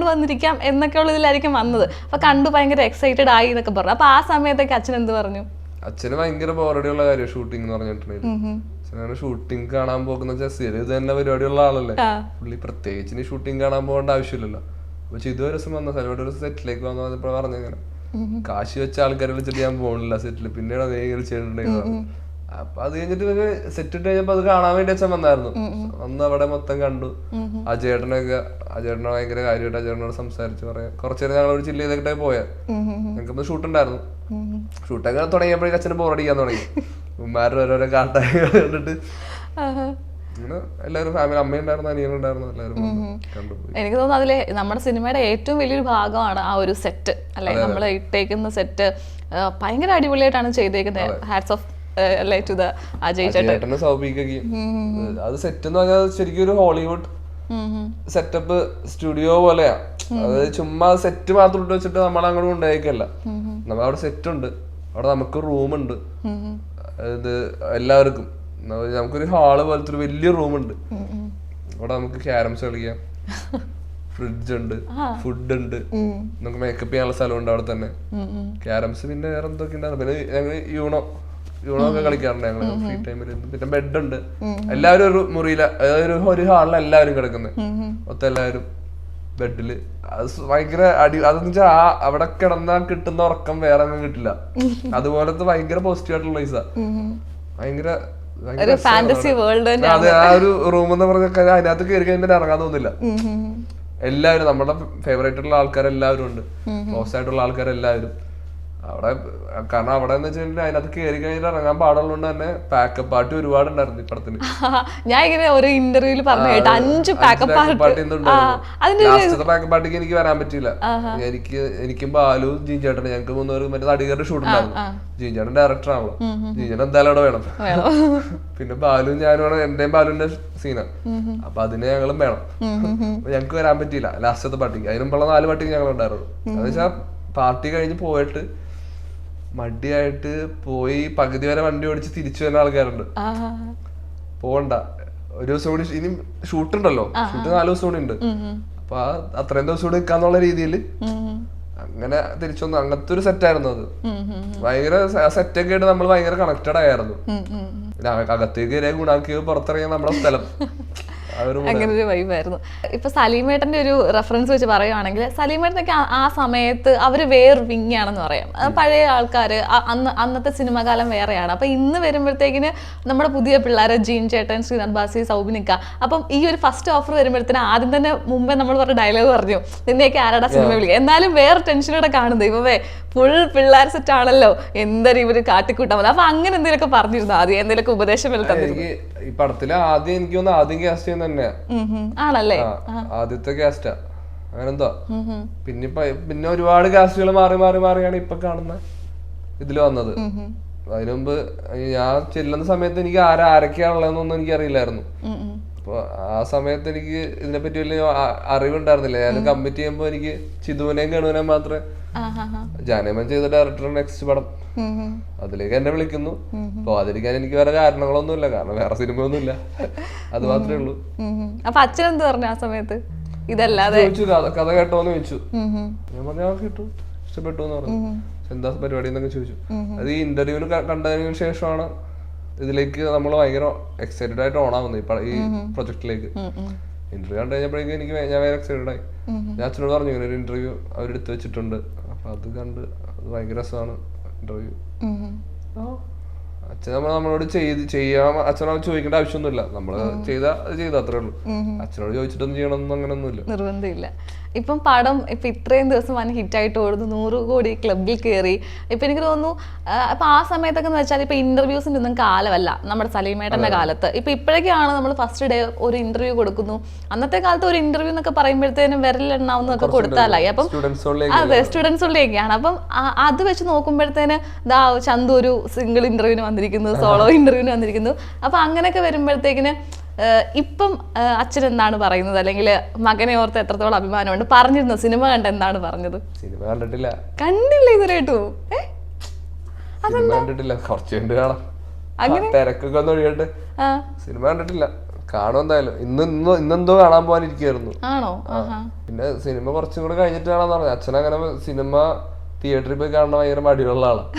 വന്നിരിക്കാം എന്നൊക്കെ ഉള്ള ഇതിലായിരിക്കും വന്നത്. അപ്പൊ കണ്ടു ഭയങ്കര എക്സൈറ്റഡ് ആയി എന്നൊക്കെ പറഞ്ഞു. അപ്പൊ ആ സമയത്തൊക്കെ അച്ഛൻ എന്ത് പറഞ്ഞു? അച്ഛന് ഭയങ്കര ബോറടിയുള്ള കാര്യം ഷൂട്ടിംഗ് എന്ന് പറഞ്ഞിട്ടുണ്ടെങ്കിൽ. അച്ഛനാണ് ഷൂട്ടിംഗ് കാണാൻ പോകുന്ന ഇത് തന്നെ പരിപാടിയുള്ള ആളല്ലേ. പുള്ളി പ്രത്യേകിച്ച് ഷൂട്ടിംഗ് കാണാൻ പോകേണ്ട ആവശ്യമില്ലല്ലോ. അപ്പൊ ഇതുവരെ ദിവസം വന്ന സ്ഥലം ഒരു സെറ്റിലേക്ക് വന്നപ്പോ പറഞ്ഞങ്ങനെ കാശി വെച്ച ആൾക്കാരെ വിളിച്ചിട്ട് ഞാൻ പോകണില്ല സെറ്റില്, പിന്നീട് അതേ ചെയ്തിട്ടുണ്ടെങ്കിൽ. അപ്പൊ അത് കഴിഞ്ഞിട്ട് സെറ്റ് ഇട്ട് കഴിഞ്ഞപ്പോ അത് കാണാൻ വേണ്ടി അച്ഛൻ വന്നായിരുന്നു. വന്ന് അവിടെ മൊത്തം കണ്ടു. അജേട്ടനെ ഭയങ്കര കാര്യമായിട്ട് അജേട്ടനോട് സംസാരിച്ചു പറയാം. കുറച്ചേരം ഞങ്ങൾ ഒരു ചില്ല് ചെയ്തിട്ടേ പോയാ. ഞങ്ങൾക്ക് ഷൂട്ട് ഉണ്ടായിരുന്നു. ഷൂട്ടൊക്കെ തുടങ്ങിയപ്പോഴേക്കും അച്ഛന് ബോറടിക്കാൻ തുടങ്ങി. ഉമ്മാരുടെ ഓരോരോ കാട്ടായി കണ്ടിട്ട് അങ്ങനെ എല്ലാവരും ഫാമിലി, അമ്മയുണ്ടായിരുന്നു, അനിയനുണ്ടായിരുന്നു, എല്ലാവരും കണ്ടുപോയി. എനിക്ക് തോന്നുന്നു അതിലെ നമ്മുടെ സിനിമയുടെ ഏറ്റവും വലിയൊരു ഭാഗമാണ് ആ ഒരു സെറ്റ് അല്ലെ. നമ്മൾ ഇട്ടേക്കുന്ന സെറ്റ് ഭയങ്കര അടിപൊളിയായിട്ടാണ് ചെയ്തേക്കുന്നത്. ഹാറ്റ്സ് ഓഫ് അത് സെറ്റ് എന്ന് പറഞ്ഞാൽ ശരിക്കും ഒരു ഹോളിവുഡ് സെറ്റപ്പ് സ്റ്റുഡിയോ പോലെയാ. അതായത് ചുമ്മാ സെറ്റ് മാത്രം ഇട്ട് വെച്ചിട്ട് നമ്മൾ അങ്ങോട്ട് കൊണ്ടുപോയേക്കല്ല. നമ്മൾ അവിടെ സെറ്റ് ഉണ്ട്, അവിടെ നമുക്ക് റൂമുണ്ട്, ഇത് എല്ലാവർക്കും നമുക്കൊരു ഹാള് പോലത്തെ ഒരു വലിയ റൂമുണ്ട്. അവിടെ നമുക്ക് ക്യാരംസ് കളിക്കാം, ഫ്രിഡ്ജ് ഉണ്ട്, ഫുഡ് ഉണ്ട്, നമുക്ക് മേക്കപ്പ് ചെയ്യാനുള്ള സ്ഥലമുണ്ട് അവിടെ തന്നെ, ക്യാരംസ്. പിന്നെ വേറെ എന്തൊക്കെ ഉണ്ടായിരുന്നു. പിന്നെ ഞങ്ങൾ യൂണോ ഒക്കെ കളിക്കാറുണ്ട് ഞങ്ങള് ഫ്രീ ടൈമിൽ. പിന്നെ ബെഡ് ഉണ്ട്, എല്ലാവരും ഒരു മുറിയില, ഒരു ഹാളിൽ എല്ലാവരും കിടക്കുന്നത് മൊത്തം എല്ലാവരും ബെഡില്. അത് ഭയങ്കര അതെന്ന് വെച്ചാൽ അവിടെ കിടന്നാൽ കിട്ടുന്ന ഉറക്കം വേറെ ഒന്നും കിട്ടില്ല. അതുപോലത്തെ ഭയങ്കര പോസിറ്റീവ് ആയിട്ടുള്ള പ്ലേസാ. ഭയങ്കര അതെ, ആ ഒരു റൂം എന്ന് പറഞ്ഞാൽ അതിനകത്ത് കയറി കഴിഞ്ഞാൽ ഇറങ്ങാൻ തോന്നില്ല. എല്ലാവരും നമ്മുടെ ഫേവറേറ്റ് ആയിട്ടുള്ള ആൾക്കാരെല്ലാവരും ഉണ്ട്, ക്ലോസ് ആയിട്ടുള്ള ആൾക്കാരെല്ലാവരും അവിടെ. കാരണം അവിടെ എന്ന് വെച്ചിട്ടുണ്ടെങ്കിൽ അതിനകത്ത് കയറി കഴിഞ്ഞിട്ട് ഇറങ്ങാൻ പാടുള്ളതുകൊണ്ട് തന്നെ പാക്കപ്പ് പാർട്ടി ഒരുപാടുണ്ടായിരുന്നു ഈ പടത്തിന്. ഞാൻ ഇങ്ങനെ ഒരു ഇന്റർവ്യൂല് പറഞ്ഞു കേട്ടോ 5 പാക്കപ്പ് പാർട്ടി പാർട്ടിക്ക് എനിക്ക് വരാൻ പറ്റില്ല. എനിക്കും ബാലു ജീൻചേട്ടൻ ഞങ്ങൾക്ക് 3 പേർക്ക് മറ്റേ നടികരുടെ ഷൂട്ട് ഉണ്ടായിരുന്നു. ജീൻചേട്ടൻ ഡയറക്ടർ ആണല്ലോ, ജീൻചേട്ടൻ എന്തായാലും അവിടെ വേണം. പിന്നെ ബാലു ഞാനും എന്റെയും ബാലുവിന്റെ സീനാ, അപ്പൊ അതിന് ഞങ്ങളും വേണം. ഞങ്ങക്ക് വരാൻ പറ്റിയില്ല ലാസ്റ്റത്തെ പാർട്ടിക്ക്. അതിനുമ്പുള്ള 4 പാർട്ടിക്ക് ഞങ്ങൾ ഉണ്ടായിരുന്നു. എന്ന് വെച്ചാൽ പാർട്ടി കഴിഞ്ഞ് പോയിട്ട് മടിയായിട്ട് പോയി പകുതി വരെ വണ്ടി ഓടിച്ച് തിരിച്ചു വരുന്ന ആൾക്കാരുണ്ട്. പോകണ്ട, ഒരു ദിവസം കൂടി ഇനി ഷൂട്ട് ഉണ്ടല്ലോ, ഷൂട്ട് 4 ദിവസം കൂടി ഉണ്ട്. അപ്പൊ അത്രയും ദിവസം കൂടി നിൽക്കാന്നുള്ള രീതിയിൽ അങ്ങനെ തിരിച്ചു വന്നു. അങ്ങനത്തെ ഒരു സെറ്റായിരുന്നു അത്. ഭയങ്കര സെറ്റൊക്കെ ആയിട്ട് നമ്മൾ ഭയങ്കര കണക്റ്റഡ് ആയിരുന്നു. അകത്തേക്ക് കയറിയ ഗുണാക്കി പുറത്തിറങ്ങിയ നമ്മുടെ സ്ഥലം അങ്ങനെ ഒരു വൈബായിരുന്നു. ഇപ്പൊ സലീമേട്ടന്റെ ഒരു റെഫറൻസ് വെച്ച് പറയുവാണെങ്കിൽ സലീമേട്ടനൊക്കെ ആ സമയത്ത് അവര് വേറൊരു വിങ്ങാണെന്ന് പറയാം. പഴയ ആൾക്കാര് അന്നത്തെ സിനിമ കാലം വേറെയാണ്. അപ്പൊ ഇന്ന് വരുമ്പോഴത്തേക്കിന് നമ്മുടെ പുതിയ പിള്ളേരെ ജീൻ ചേട്ടൻ, ശ്രീനാഥ് ബാസി, സൗബിനിക്ക. അപ്പം ഈ ഒരു ഫസ്റ്റ് ഓഫർ വരുമ്പോഴത്തേന് ആദ്യം തന്നെ മുമ്പേ നമ്മൾ പറഞ്ഞ ഡയലോഗ് പറഞ്ഞു, നിന്നെയൊക്കെ ആരാടാ സിനിമ വിളിക്കുക. എന്നാലും വേറെ ടെൻഷനോടെ കാണുന്നത് ഇവേ ഫുൾ പിള്ളേർ സെറ്റ് ആണല്ലോ, എന്തൊരു ഇവര് കാട്ടിക്കൂട്ടാൻ മതി. അപ്പൊ അങ്ങനെ എന്തെങ്കിലുമൊക്കെ പറഞ്ഞിരുന്നു ആദ്യം, എന്തെങ്കിലുമൊക്കെ ഉപദേശം ഈ പടത്തില് ആദ്യം എനിക്ക് തോന്നുന്നു ആദ്യം കാസ്റ്റ് ചെയ്യുന്ന തന്നെയാ ആണല്ലേ, ആദ്യത്തെ കാസ്റ്റാ അങ്ങനെന്തോ. പിന്നെ ഒരുപാട് കാസ്റ്റുകൾ മാറി മാറി മാറിയാണ് ഇപ്പൊ കാണുന്ന ഇതില് വന്നത്. അതിനു മുമ്പ് ഞാൻ ചെല്ലുന്ന സമയത്ത് എനിക്ക് ആരൊക്കെയാണുള്ളതെന്നൊന്നും എനിക്ക് അറിയില്ലായിരുന്നു. അപ്പൊ ആ സമയത്ത് എനിക്ക് ഇതിനെപ്പറ്റി വലിയ അറിവുണ്ടായിരുന്നില്ല. ഞാൻ കമ്മിറ്റ് ചെയ്യുമ്പോ എനിക്ക് ചിതുവിനെയും ഗണുവിനെയും മാത്രമേ, ജാനേമൻ ചെയ്ത ഡയറക്ടറുടെ നെക്സ്റ്റ് പടം അതിലേക്ക് എന്നെ വിളിക്കുന്നു. അപ്പൊ അതിരിക്കാൻ എനിക്ക് വേറെ കാരണങ്ങളൊന്നുമില്ല, കാരണം വേറെ സിനിമ ഒന്നുമില്ല, അത് മാത്രമേ ഉള്ളൂ. അപ്പൊ അച്ഛൻ എന്ത് പറഞ്ഞു ആ സമയത്ത്? ഇതല്ലാതെ ചോദിച്ചു, കഥ കേട്ടോന്ന് ചോദിച്ചു. ഞാൻ പറഞ്ഞു കേട്ടു, ഇഷ്ടപ്പെട്ടു എന്ന് പറഞ്ഞു. എന്താ പരിപാടി എന്നൊക്കെ ചോദിച്ചു. അത് ഈ ഇന്റർവ്യൂവിന് കണ്ടതിന് ശേഷമാണ് ഇതിലേക്ക് നമ്മൾ ഭയങ്കര എക്സൈറ്റഡ് ആയിട്ട് ഓണാവുന്നത് ഈ പ്രൊജക്ടിലേക്ക്. ഇന്റർവ്യൂ കണ്ടു കഴിഞ്ഞപ്പോഴേക്കും ഞാൻ വേറെ എക്സൈറ്റഡ് ആയി. ഞാൻ അച്ഛനോട് പറഞ്ഞു ഇങ്ങനെ ഒരു ഇന്റർവ്യൂ അവരെടുത്ത് വെച്ചിട്ടുണ്ട്, അപ്പൊ അത് കണ്ട് അത് ഭയങ്കര രസമാണ് ഇന്റർവ്യൂ. അച്ഛൻ നമ്മളോട് ചെയ്യാൻ അച്ഛനോട് ചോദിക്കേണ്ട ആവശ്യമൊന്നുമില്ല, നമ്മള് ചെയ്ത അത്രേ ഉള്ളൂ. അച്ഛനോട് ചോദിച്ചിട്ടൊന്നും ചെയ്യണമെന്നൊന്നും അങ്ങനെയൊന്നുമില്ല, നിർബന്ധമില്ല. ഇപ്പം പടം ഇപ്പൊ ഇത്രയും ദിവസം വന്ന് ഹിറ്റായിട്ട് ഓടുന്നു, 100 കോടി ക്ലബിൽ കയറി. ഇപ്പൊ എനിക്ക് തോന്നുന്നു അപ്പൊ ആ സമയത്തൊക്കെ എന്ന് വെച്ചാൽ ഇപ്പൊ ഇന്റർവ്യൂസിന്റെ ഒന്നും കാലമല്ല നമ്മുടെ സലീമേട്ടന്റെ കാലത്ത്. ഇപ്പൊ ഇപ്പോഴൊക്കെയാണ് നമ്മൾ ഫസ്റ്റ് ഡേ ഒരു ഇന്റർവ്യൂ കൊടുക്കുന്നു. അന്നത്തെ കാലത്ത് ഒരു ഇന്റർവ്യൂ എന്നൊക്കെ പറയുമ്പോഴത്തേനും വിരലെണ്ണാവുന്നൊക്കെ കൊടുത്താലായി. അപ്പം അതെ, സ്റ്റുഡൻസുകളിലേക്കാണ്. അപ്പം അത് വെച്ച് നോക്കുമ്പോഴത്തേന് ചന്തു ഒരു സിംഗിൾ ഇന്റർവ്യൂവിന് വന്നിരിക്കുന്നു, സോളോ ഇന്റർവ്യൂവിന് വന്നിരിക്കുന്നു. അപ്പൊ അങ്ങനെയൊക്കെ വരുമ്പോഴത്തേക്കിന് ഇപ്പം അച്ഛൻ എന്താണ് പറയുന്നത്, അല്ലെങ്കിൽ മകനെ ഓർത്ത് എത്രത്തോളം അഭിമാനമുണ്ട്? പറഞ്ഞിരുന്നു സിനിമ കണ്ട് എന്താണ് പറഞ്ഞത്? സിനിമ കണ്ടിട്ടില്ല ഇതുവരെയായിട്ടു കണ്ടിട്ടില്ല, കുറച്ച് കണ്ട് കാണാം, തിരക്കൊക്കെ ഒന്ന് ഒഴിയട്ടെ. സിനിമ കണ്ടിട്ടില്ല, കാണും എന്തായാലും. ഇന്നെന്തോ കാണാൻ പോകാനിരിക്കുവായിരുന്നു. പിന്നെ സിനിമ കുറച്ചും കൂടെ കഴിഞ്ഞിട്ട് കാണാന്ന് പറഞ്ഞു. അച്ഛൻ അങ്ങനെ സിനിമ തിയേറ്ററിൽ പോയി കാണുന്ന ഭയങ്കര മടിയുള്ള ആളാണ്.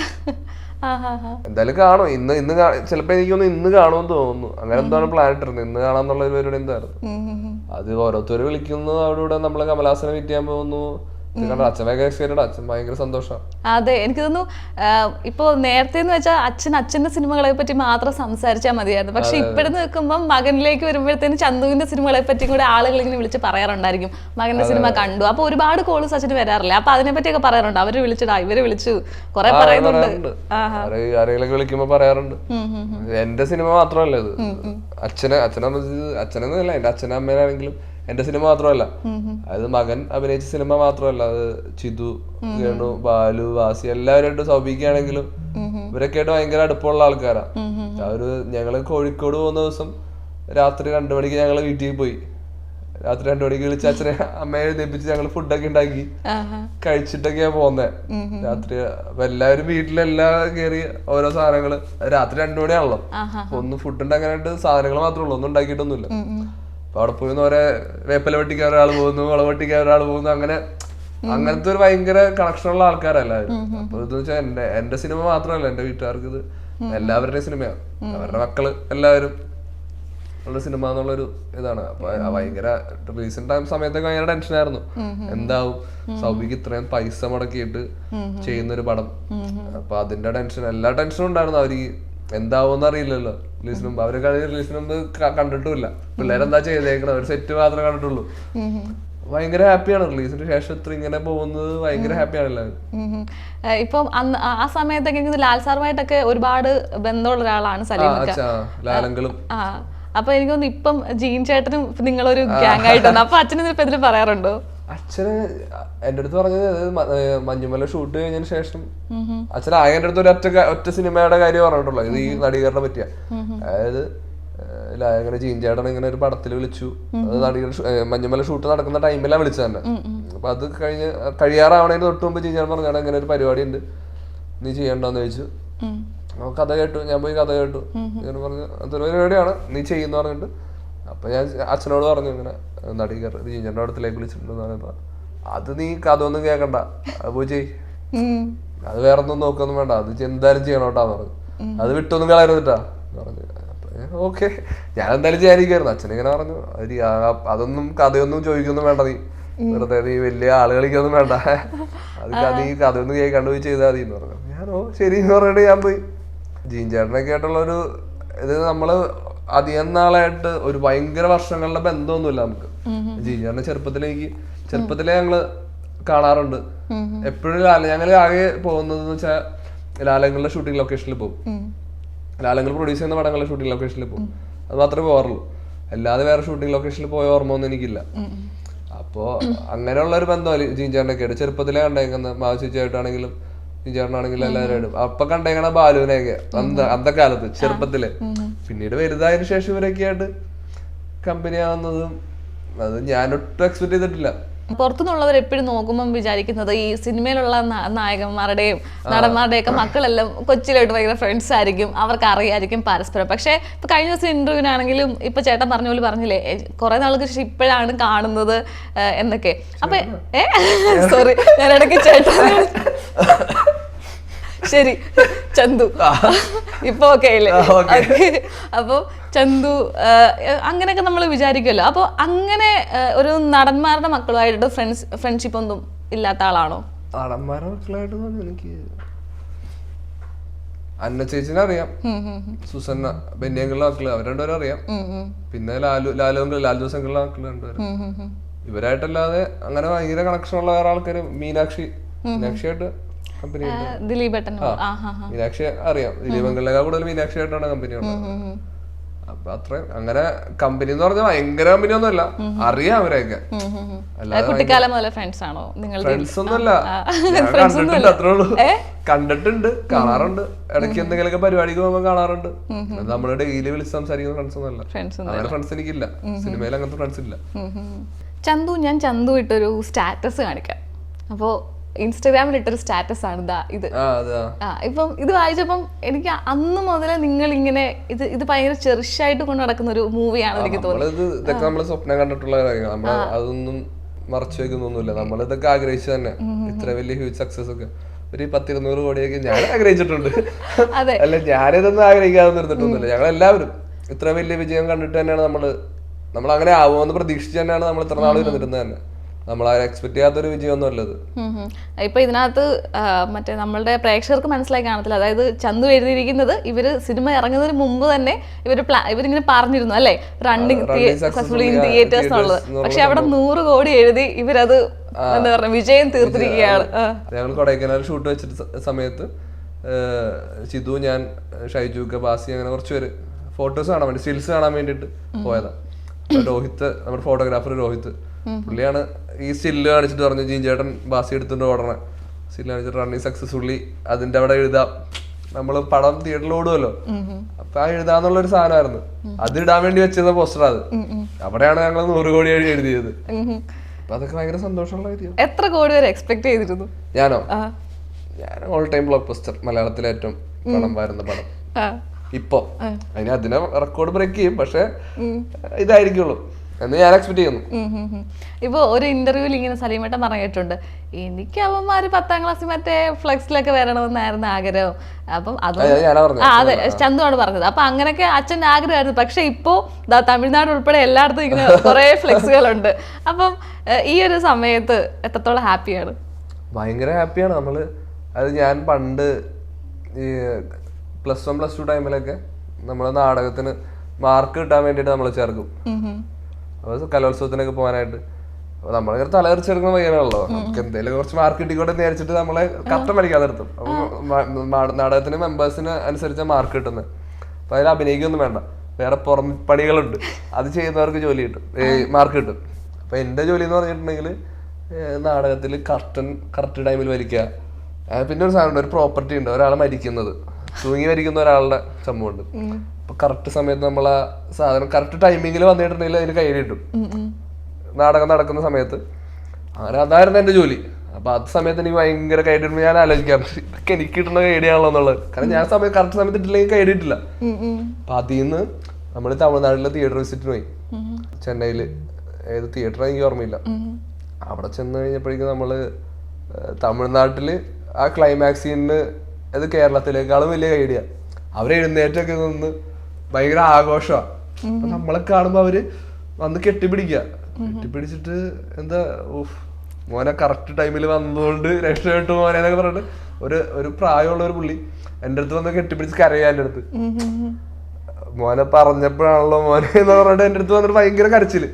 എന്തായാലും കാണും. ഇന്ന് ചിലപ്പോ എനിക്കൊന്ന് ഇന്ന് കാണുമെന്ന് തോന്നുന്നു. അങ്ങനെ എന്താണ് പ്ലാൻ ഇട്ടിരുന്നത്, ഇന്ന് കാണാന്നുള്ള ഒരു പരിപാടി എന്തായിരുന്നു. അത് ഓരോരുത്തർ വിളിക്കുന്നു, അവിടെ ഇവിടെ നമ്മള് കമലഹാസനെ മീറ്റ് ചെയ്യാൻ പോകുന്നു. അച്ഛൻ ഭയങ്കര സന്തോഷമാണ്. അതെ, എനിക്ക് തോന്നുന്നു ഇപ്പൊ നേരത്തെ എന്ന് വെച്ചാൽ അച്ഛന്റെ സിനിമകളെ പറ്റി മാത്രം സംസാരിച്ചാൽ മതിയായിരുന്നു. പക്ഷെ ഇപ്പോഴെന്ന് വെക്കുമ്പോൾ മകനിലേക്ക് വരുമ്പോഴത്തേനും ചന്തുവിന്റെ സിനിമകളെ പറ്റി കൂടെ ആളുകൾ ഇങ്ങനെ വിളിച്ച് പറയാറുണ്ടായിരിക്കും. മകന്റെ സിനിമ കണ്ടു, അപ്പൊ ഒരുപാട് കോൾസ് അച്ഛന് വരാറില്ല. അപ്പൊ അതിനെ പറ്റിയൊക്കെ പറയാറുണ്ട്. അവര് വിളിച്ചിടാ, ഇവര് വിളിച്ചു, കുറെ പറയുന്നുണ്ട്. ആരെങ്കിലും വിളിക്കുമ്പോ പറയാറുണ്ട്. എന്റെ സിനിമ മാത്രമല്ല ഇത്, അച്ഛനെന്നല്ല, എന്റെ അച്ഛനമ്മേനാണെങ്കിലും എന്റെ സിനിമ മാത്രമല്ല, അത് മകൻ അഭിനയിച്ച സിനിമ മാത്രമല്ല, അത് ചിതു, ഗണു, ബാലു, വാസി എല്ലാവരുമായിട്ട്, സൗബിക്കാണെങ്കിലും ഇവരൊക്കെ ആയിട്ട് ഭയങ്കര അടുപ്പമുള്ള ആൾക്കാരാ. ഞങ്ങള് കോഴിക്കോട് പോകുന്ന ദിവസം രാത്രി 2 മണിക്ക് ഞങ്ങള് വീട്ടിൽ പോയി. രാത്രി 2 മണിക്ക് വിളിച്ച് അച്ഛനെ അമ്മയെ എഴുന്നേപ്പിച്ച് ഞങ്ങള് ഫുഡൊക്കെ ഉണ്ടാക്കി കഴിച്ചിട്ടൊക്കെയാ പോന്നെ രാത്രി. അപ്പൊ എല്ലാവരും വീട്ടിലെല്ലാം കയറി ഓരോ സാധനങ്ങള് രാത്രി 2 മണിയാണല്ലോ. ഒന്ന് ഫുഡ് ഉണ്ടാക്കാനായിട്ട് സാധനങ്ങൾ മാത്രമേ ഉള്ളൂ, ഒന്നും ഉണ്ടാക്കിയിട്ടൊന്നുമില്ല. അപ്പൊ അവിടെ പോയി ഓരോ വേപ്പല വെട്ടിക്കാൻ ഒരാൾ പോകുന്നു, മുളക് വെട്ടിക്കാൻ ഒരാൾ പോകുന്നു, അങ്ങനത്തെ ഒരു ഭയങ്കര കണക്ഷനുള്ള ആൾക്കാരല്ലായിരുന്നു. അപ്പൊ ഇത് വെച്ചാൽ എന്റെ സിനിമ മാത്രമല്ല, എന്റെ വീട്ടുകാർക്ക് ഇത് എല്ലാവരുടെയും സിനിമയാണ്. അവരുടെ മക്കള് എല്ലാവരും ഉള്ള സിനിമ എന്നുള്ളൊരു ഇതാണ്. അപ്പൊ ഭയങ്കര റീസെന്റ് ടൈം സമയത്തൊക്കെ ഭയങ്കര ടെൻഷനായിരുന്നു. എന്താവും സൗബിക്ക് ഇത്രയും പൈസ മുടക്കിയിട്ട് ചെയ്യുന്നൊരു പടം, അപ്പൊ അതിന്റെ ടെൻഷൻ, എല്ലാ ടെൻഷനും ഉണ്ടായിരുന്നു. അവർക്ക് എന്താവും അറിയില്ലല്ലോ. റിലീസിന് മുമ്പ് അവര് റിലീസിന് മുമ്പ് കണ്ടിട്ടുമില്ല. പിള്ളേരെന്താ ചെയ്തേക്കണത്, ഒരു സെറ്റ് മാത്രമേ കണ്ടിട്ടുള്ളൂ. ഭയങ്കര ഹാപ്പിയാണ് റിലീസിന് ശേഷം ഇത്ര ഇങ്ങനെ പോകുന്നത്. ഭയങ്കര ഹാപ്പിയാണ് എല്ലാവരും. ഇപ്പം അന്ന് ആ സമയത്തൊക്കെ ലാൽ സാറുമായിട്ടൊക്കെ ഒരുപാട് ബന്ധമുള്ള ഒരാളാണ് സലീം. ലാലങ്കളും. അപ്പൊ എനിക്ക് തോന്നുന്നു ഇപ്പം ജീൻ ചേട്ടനും നിങ്ങളൊരു ഗ്യാങ് ആയിട്ടാണ്. അപ്പൊ അച്ഛനും ഇപ്പൊ ഇതിൽ പറയാറുണ്ടോ? അച്ഛന് എന്റെ അടുത്ത് പറഞ്ഞത് മഞ്ഞുമല ഷൂട്ട് കഴിഞ്ഞതിന് ശേഷം അച്ഛൻ ആകെ എന്റെ അടുത്ത് ഒറ്റ സിനിമയുടെ കാര്യം പറഞ്ഞിട്ടുള്ളൂ. ഇത് ഈ നടികറിനെ പറ്റിയ. അതായത് ഇങ്ങനെ ജീൻ ചേട്ടൻ ഇങ്ങനെ ഒരു പടത്തിൽ വിളിച്ചു. അത് നടികർ മഞ്ഞുമല ഷൂട്ട് നടക്കുന്ന ടൈമിലാണ് വിളിച്ചത് തന്നെ. അപ്പൊ അത് കഴിയാറാവണേന് തൊട്ട് മുമ്പ് ജീൻ ചേട്ടൻ പറഞ്ഞാൽ ഇങ്ങനെ ഒരു പരിപാടി ഉണ്ട്, നീ ചെയ്യണ്ടോന്ന് ചോദിച്ചു. കഥ കേട്ടു, ഞാൻ പോയി കഥ കേട്ടു. ഇങ്ങനെ പറഞ്ഞു അതൊരു പരിപാടിയാണ്, നീ ചെയ്യുന്ന പറഞ്ഞിട്ട്. അപ്പൊ ഞാൻ അച്ഛനോട് പറഞ്ഞു ഇങ്ങനെ നടികർ ജീഞ്ചന്റെ അടുത്തിലേക്ക് വിളിച്ചിട്ടുണ്ടെന്ന് പറഞ്ഞപ്പോ, അത് നീ കഥ ഒന്നും കേൾക്കണ്ട, അത് പോയി ചെയ്, അത് വേറെ ഒന്നും നോക്കൊന്നും വേണ്ട, അത് എന്തായാലും ചെയ്യണോട്ടാന്ന് പറഞ്ഞു. അത് വിട്ടൊന്നും കളയരുതിട്ടാ പറഞ്ഞു. ഓക്കെ, ഞാൻ എന്തായാലും ചെയ്യാനിരിക്കായിരുന്നു. അച്ഛനിങ്ങനെ പറഞ്ഞു അതൊന്നും കഥയൊന്നും ചോദിക്കൊന്നും വേണ്ട, നീ വെറുതെ നീ വലിയ ആളുകളിക്കൊന്നും വേണ്ട, അത് നീ കഥയൊന്നും കേൾക്കാണ്ട് പോയി ചെയ്താൽ മതി എന്ന് പറഞ്ഞു. ഞാനോ ശരി എന്ന് പറഞ്ഞിട്ട് ഞാൻ പോയി. ജീൻ ചേട്ടനൊക്കെ ആയിട്ടുള്ളൊരു ഇത് നമ്മള് അധികം നാളായിട്ട് ഒരു ഭയങ്കര വർഷങ്ങളുടെ ബന്ധമൊന്നുമില്ല നമുക്ക്. ജീൻ ചേട്ടനെ ചെറുപ്പത്തിലേ ഞങ്ങള് കാണാറുണ്ട് എപ്പോഴും. ഞങ്ങള് ആകെ പോകുന്നത് വെച്ചാൽ ലാലങ്ങളുടെ ഷൂട്ടിംഗ് ലൊക്കേഷനിൽ പോകും. ലാലങ്ങൾ പ്രൊഡ്യൂസ് ചെയ്യുന്ന പടങ്ങളുടെ ഷൂട്ടിംഗ് ലൊക്കേഷനിൽ പോകും. അത് മാത്രമേ പോകാറുള്ളൂ. അല്ലാതെ വേറെ ഷൂട്ടിംഗ് ലൊക്കേഷനിൽ പോയ ഓർമ്മ ഒന്നും എനിക്കില്ല. അപ്പോ അങ്ങനെയുള്ള ഒരു ബന്ധം ജീൻ ചേട്ടനൊക്കെ ആയിട്ട് ചെറുപ്പത്തിലേ കണ്ടേക്കുന്നത്. മാവച്ചേച്ചിയായിട്ടാണെങ്കിലും ജീൻ ചേട്ടനാണെങ്കിലും എല്ലാവരും അപ്പൊ കണ്ടേക്കണ ബാലുവിനെയൊക്കെ അന്നത്തെ കാലത്ത് ചെറുപ്പത്തില്. പിന്നീട് വലുതായതിനു ശേഷം ഇവരൊക്കെ ആയിട്ട് കമ്പനി ആവുന്നതും അത് ഞാനൊട്ടും എക്സ്പെക്ട് ചെയ്തിട്ടില്ല. പുറത്തുനിന്നുള്ളവർ എപ്പോഴും നോക്കുമ്പോൾ വിചാരിക്കുന്നത് ഈ സിനിമയിലുള്ള നായകന്മാരുടെയും നടന്മാരുടെയും ഒക്കെ മക്കളെല്ലാം കൊച്ചിലായിട്ട് ഭയങ്കര ഫ്രണ്ട്സ് ആയിരിക്കും, അവർക്ക് അറിയായിരിക്കും പരസ്പരം. പക്ഷെ ഇപ്പൊ കഴിഞ്ഞ ദിവസം ഇന്റർവ്യൂവിനാണെങ്കിലും ഇപ്പൊ ചേട്ടൻ പറഞ്ഞ പോലെ പറഞ്ഞില്ലേ, കുറെ നാൾക്ക് ശേഷം ഇപ്പോഴാണ് കാണുന്നത് എന്നൊക്കെ. അപ്പൊ സോറി, ഞാൻ ഇടയ്ക്ക് ചേട്ടൻ ശരി ചന്തു ഇപ്പൊ ഓക്കെ അല്ലേ? അപ്പൊ ചന്തു അങ്ങനെയൊക്കെ നമ്മൾ വിചാരിക്കുമല്ലോ. അപ്പൊ അങ്ങനെ ഒരു നടന്മാരുടെ മക്കളുമായിട്ട് ഫ്രണ്ട്ഷിപ്പ് ഒന്നും ഇല്ലാത്ത ആളാണോ? നടന്മാരുടെ മക്കളായിട്ട് എനിക്ക് അന്ന ചേച്ചിനെ അറിയാം, സുസന്ന ബെന്യാങ്കളുടെ മക്കള് അവർ രണ്ടുപേരും അറിയാം. പിന്നെ ലാൽജോസങ്ങളുടെ മക്കള് രണ്ടുപേരും. ഇവരായിട്ടല്ലാതെ അങ്ങനെ ഭയങ്കര കണക്ഷൻ ഉള്ള വേറെ ആൾക്കാര് മീനാക്ഷിയായിട്ട് കമ്പനി. മീനാക്ഷി അറിയാം, ദിലീപങ്കളിലേക്കാൾ കൂടുതൽ മീനാക്ഷി ആയിട്ടാണ് കമ്പനി ഉള്ളത്. അപ്പൊ അത്ര അങ്ങനെ കമ്പനി എന്ന് പറഞ്ഞാൽ ഭയങ്കര കമ്പനി ഒന്നുമല്ല, അറിയാം അവരെയൊക്കെ. ഫ്രണ്ട്സ് ഒന്നുമല്ല, കണ്ടിട്ടുണ്ട്, അത്രേ ഉള്ളൂ. കണ്ടിട്ടുണ്ട്, കാണാറുണ്ട്, ഇടയ്ക്ക് എന്തെങ്കിലുമൊക്കെ പരിപാടിക്ക് പോകുമ്പോൾ കാണാറുണ്ട്. നമ്മള് ഡെയിലി വിളിച്ച് സംസാരിക്കുന്ന ഫ്രണ്ട്സ് ഒന്നുമല്ല. അങ്ങനെ ഫ്രണ്ട്സ് എനിക്കില്ല, സിനിമയിൽ അങ്ങനത്തെ ഫ്രണ്ട്സ് ഇല്ല. ഞാൻ ചന്തു ഇട്ടൊരു സ്റ്റാറ്റസ് കാണിക്കാം. അപ്പോ ഇൻസ്റ്റാഗ്രാമിൽ ഇട്ടൊരു സ്റ്റാറ്റസ് ആണ് ഇത്. ഇപ്പം ഇത് വായിച്ചപ്പം എനിക്ക് അന്ന് മുതലേ നിങ്ങൾ ഇങ്ങനെ ഇത് ഭയങ്കര ചെറിഷായിട്ട് കൊണ്ട് നടക്കുന്ന ഒരു മൂവിയാണ് എനിക്ക് തോന്നുന്നത്. ഇതൊക്കെ നമ്മള് സ്വപ്നം കണ്ടിട്ടുള്ള കാര്യങ്ങൾ, നമ്മൾ അതൊന്നും മറച്ചു വെക്കുന്നൊന്നുമില്ല. നമ്മളിതൊക്കെ ആഗ്രഹിച്ചു തന്നെ. ഇത്ര വലിയ ഹ്യൂജ് സക്സസ് ഒക്കെ ഒരു 10-200 കോടിയൊക്കെ ഞാൻ ആഗ്രഹിച്ചിട്ടുണ്ട്. അല്ല, ഞാനിതൊന്നും ആഗ്രഹിക്കാതെ നിർത്തിട്ടൊന്നുമില്ല. ഞങ്ങളെല്ലാവരും ഇത്ര വലിയ വിജയം കണ്ടിട്ട് തന്നെയാണ് നമ്മൾ അങ്ങനെ ആവുമെന്ന് പ്രതീക്ഷിച്ച് തന്നെയാണ് നമ്മൾ ഇത്ര നാൾ ഇരുന്നിരുന്നത് തന്നെ. നമ്മൾ എക്സ്പെക്ട് ചെയ്യാത്തൊരു വിജയമൊന്നും അല്ലത്. ഇപ്പൊ ഇതിനകത്ത് മറ്റേ നമ്മളുടെ പ്രേക്ഷകർക്ക് മനസ്സിലാക്കി കാണത്തില്ല. അതായത് ചന്തു എഴുതിയിരിക്കുന്നത് ഇവര് സിനിമ ഇറങ്ങുന്നതിന് മുമ്പ് തന്നെ ഇവരിങ്ങനെ പറഞ്ഞിരുന്നു അല്ലെ, റണ്ണിങ് സക്സസ്ഫുള്ളി ഇൻ തിയേറ്റേഴ്സ് എന്നുള്ളത്. പക്ഷെ അവിടെ 100 കോടി എഴുതി ഇവരത് എന്താ പറയുക വിജയം തീർത്തിരിക്കുകയാണ്. ഞങ്ങൾ കൊടൈക്കനാൽ ഷൂട്ട് വെച്ചിട്ട് സമയത്ത് ചിതു, ഞാൻ, ഷൈജുക്ക, ബാസി, അങ്ങനെ കുറച്ച് പേര് ഫോട്ടോസ് കാണാൻ വേണ്ടി, സ്റ്റിൽസ് കാണാൻ വേണ്ടിട്ട് പോയതാ. രോഹിത്, നമ്മുടെ ഫോട്ടോഗ്രാഫർ രോഹിത്, പുള്ളിയാണ് ഈ സ്റ്റില്ല് കാണിച്ചിട്ട് പറഞ്ഞു ജീൻ ചേട്ടൻ ബാസി എടുത്തിട്ട് ഓടണേ, സ്റ്റില്ല് കാണിച്ചിട്ട് റണ്ണിങ് സക്സസ്ഫുള്ളി അതിന്റെ അവിടെ എഴുതാം നമ്മള് പടം തിയേറ്ററിൽ ഓടുമല്ലോ, അപ്പൊ ആ എഴുതാന്നുള്ളൊരു സാധനമായിരുന്നു. അത് ഇടാൻ വേണ്ടി വെച്ചിരുന്ന പോസ്റ്റർ അത്. അവിടെയാണ് ഞങ്ങൾ 100 കോടി എഴുതിയത്. അപ്പൊ അതൊക്കെ ഭയങ്കര സന്തോഷമുള്ള കാര്യം. എത്ര കോടി വരെ എക്സ്പെക്ട് ചെയ്തിരുന്നു? ഞാൻ ഓൾ ടൈം ബ്ലോക്ക് ബസ്റ്റർ, മലയാളത്തിലെ ഏറ്റവും പണം വരുന്ന പടം ഇപ്പൊ. അതിനെ റെക്കോർഡ് ബ്രേക്ക് ചെയ്യും, പക്ഷെ ഇതായിരിക്കുള്ളൂ എന്ന് ഞാൻ എക്സ്പെക്ട് ചെയ്യുന്നു. ഇപ്പൊ ഒരു ഇന്റർവ്യൂവിൽ ഇങ്ങനെ സലീമേട്ടൻ പറഞ്ഞിട്ടുണ്ട്, എനിക്ക് അവന്മാര് 10ാം ക്ലാസ്സിൽ മറ്റേ ഫ്ലെക്സിലൊക്കെ വരണമെന്നായിരുന്നു ആഗ്രഹം. അപ്പം അതെ, ചന്തുവാണ് പറഞ്ഞത്. അപ്പൊ അങ്ങനെയൊക്കെ അച്ഛൻ്റെ ആഗ്രഹമായിരുന്നു. പക്ഷെ ഇപ്പോ തമിഴ്നാട് ഉൾപ്പെടെ എല്ലായിടത്തും ഇങ്ങനെ കുറെ ഫ്ലെക്സുകളുണ്ട്. അപ്പം ഈ ഒരു സമയത്ത് എത്രത്തോളം ഹാപ്പിയാണ്? ഭയങ്കര ഹാപ്പിയാണ് നമ്മള്. അത് ഞാൻ പണ്ട് ഈ +1 +2 ടൈമിലൊക്കെ നമ്മളെ നാടകത്തിന് മാർക്ക് കിട്ടാൻ വേണ്ടിട്ട് നമ്മൾ ചേർക്കും. അപ്പൊ കലോത്സവത്തിനൊക്കെ പോകാനായിട്ട് നമ്മളിങ്ങനെ തലതെറിച്ചെടുക്കുന്ന പയ്യനാണല്ലോ, നമുക്ക് എന്തെങ്കിലും കുറച്ച് മാർക്ക് കിട്ടിക്കോട്ടെ എന്ന് വിചാരിച്ചിട്ട് നമ്മളെ കഷ്ടം പഠിക്കാതെ നിർത്തും. അപ്പൊ നാടകത്തിന് മെമ്പേഴ്സിന് അനുസരിച്ച മാർക്ക് കിട്ടുന്നത്. അപ്പൊ അതിൽ അഭിനയിക്കൊന്നും വേണ്ട, വേറെ പുറം പണികളുണ്ട്, അത് ചെയ്യുന്നവർക്ക് ജോലി കിട്ടും, മാർക്ക് കിട്ടും. അപ്പൊ എന്റെ ജോലി എന്ന് പറഞ്ഞിട്ടുണ്ടെങ്കിൽ നാടകത്തിൽ കറക്റ്റ് ടൈമിൽ വലിക്കുക. പിന്നെ ഒരു സാധനം, ഒരു പ്രോപ്പർട്ടി ഉണ്ട്, ഒരാളെ മരിക്കുന്നത്, തൂങ്ങി മരിക്കുന്ന ഒരാളുടെ സംഭവമുണ്ട്. അപ്പൊ കറക്റ്റ് സമയത്ത് നമ്മൾ ആ സാധനം കറക്റ്റ് ടൈമിങ്ങിൽ വന്നിട്ടുണ്ടെങ്കിൽ അതിന് കൈ കിട്ടും, നാടകം നടക്കുന്ന സമയത്ത്. അങ്ങനെ അതായിരുന്നു എന്റെ ജോലി. അപ്പൊ അത് സമയത്ത് എനിക്ക് ഭയങ്കര കൈഡിടുമ്പോൾ ഞാൻ ആലോചിക്കാറുണ്ട്, ഇതൊക്കെ എനിക്ക് കിട്ടുന്ന കൈഡിയാണല്ലോ എന്നുള്ളത്. കാരണം ഞാൻ കറക്റ്റ് സമയത്ത് ഇട്ടില്ലെങ്കിൽ കൈഡിട്ടില്ല. അപ്പൊ അതിൽ നിന്ന് നമ്മൾ തമിഴ്നാട്ടിലെ തിയേറ്റർ വിസിറ്റിന് പോയി. ചെന്നൈയില് ഏത് തിയേറ്റർ എനിക്ക് ഓർമ്മയില്ല. അവിടെ ചെന്ന് കഴിഞ്ഞപ്പോഴേക്കും നമ്മള് തമിഴ്നാട്ടില് ആ ക്ലൈമാക്സ് സീനിന് അത് കേരളത്തിലേക്കാളും വലിയ ഐഡിയ. അവര് എഴുന്നേറ്റൊക്കെ നിന്ന് ഭയങ്കര ആഘോഷമാണ്. അപ്പൊ നമ്മളെ കാണുമ്പോ അവര് വന്ന് കെട്ടിപ്പിടിച്ചിട്ട് എന്താ മോനെ കറക്റ്റ് ടൈമിൽ വന്നതുകൊണ്ട് രക്ഷപ്പെട്ടു മോനെ എന്നൊക്കെ പറഞ്ഞിട്ട് ഒരു പ്രായമുള്ള ഒരു പുള്ളി എൻ്റെ അടുത്ത് വന്ന് കെട്ടിപ്പിടിച്ച് കരയാ. എൻ്റെ അടുത്ത് മോനെ പറഞ്ഞപ്പോഴാണല്ലോ മോനെ എന്ന് പറഞ്ഞിട്ട് എൻ്റെ അടുത്ത് വന്നിട്ട് ഭയങ്കര കരച്ചില്.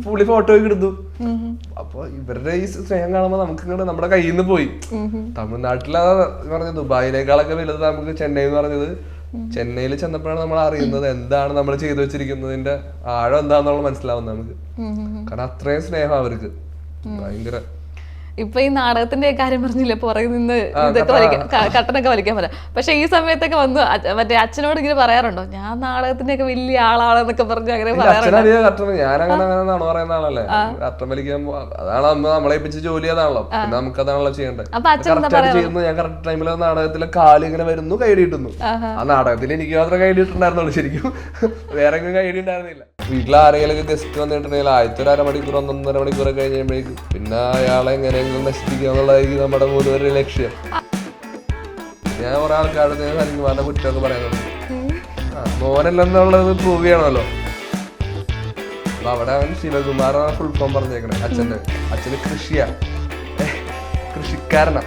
പുള്ളി ഫോട്ടോ ഒക്കെ എടുത്തു. അപ്പൊ ഇവരുടെ ഈ സ്നേഹം കാണുമ്പോ നമുക്ക് ഇങ്ങോട്ട് നമ്മുടെ കയ്യിൽ നിന്ന് പോയി. തമിഴ്നാട്ടിലാ പറഞ്ഞത് ദുബായിനേക്കാളൊക്കെ വലുത് നമുക്ക് ചെന്നൈ എന്ന് പറഞ്ഞത്. ചെന്നൈയിൽ ചെന്നപ്പോഴാണ് നമ്മൾ അറിയുന്നത് എന്താണ് നമ്മൾ ചെയ്തു വെച്ചിരിക്കുന്നതിന്റെ ആഴം എന്താണെന്നുള്ള മനസ്സിലാവുന്നത് നമുക്ക്. കാരണം അത്രയും സ്നേഹം അവർക്ക് ഭയങ്കര. ഇപ്പൊ ഈ നാടകത്തിന്റെ കാര്യം പറഞ്ഞില്ല, പുറകെ നിന്ന് ഇതൊക്കെ കട്ടനൊക്കെ വലിക്കാൻ പറയാം. പക്ഷെ ഈ സമയത്തൊക്കെ വന്ന് മറ്റേ അച്ഛനോട് ഇങ്ങനെ പറയാറുണ്ടോ, ഞാൻ നാടകത്തിന്റെ ഒക്കെ വലിയ ആളാണെന്നൊക്കെ പറഞ്ഞു അങ്ങനെ പറയാറുണ്ടോ? ഞാനങ്ങനെ അങ്ങനെ പറയുന്ന ആളല്ലേ, കട്ടൻ വലിക്കാൻ അതാണ് അമ്മ നമ്മളെ ഏൽപ്പിച്ച ജോലി അതാണല്ലോ, പിന്നെ നമുക്ക് അതാണല്ലോ ചെയ്യേണ്ടത്. ചെയ്യുന്നു. ഞാൻ കറക്റ്റ് ടൈമിൽ നാടകത്തിലെ കാല് ഇങ്ങനെ വരുന്നു, കൈഡി കിട്ടുന്നു. ആ നാടകത്തിൽ എനിക്ക് മാത്രമേ കൈഡി ഇട്ടുണ്ടായിരുന്നുള്ളൂ, ശരിക്കും വേറെ എങ്കിലും കൈഡി ഉണ്ടായിരുന്നില്ല. വീട്ടിൽ ആരെങ്കിലും ഗസ്റ്റ് വന്നിട്ടുണ്ടെങ്കിൽ ആദ്യത്തെ 1/2 മണിക്കൂർ 1.5 മണിക്കൂറൊക്കെ കഴിയുമ്പോഴേക്കും പിന്നെ അയാളെ എങ്ങനെയെങ്കിലും നശിപ്പിക്കുക എന്നുള്ളതായിരിക്കും നമ്മുടെ മൂന്നുപേരുടെ ലക്ഷ്യം. ഞാൻ കുറെ ആൾക്കാരുടെ സലിംകുമാറിന്റെ കുറ്റമൊക്കെ പറയുന്നുണ്ട്, മോനല്ലെന്നുള്ളത് പ്രൂവ് ചെയ്യണമല്ലോ. അപ്പൊ അവിടെ അവൻ ശിവകുമാർ ഫുൾ ഫോം പറഞ്ഞേക്കണേ. അച്ഛന് കൃഷിക്കാരനാ.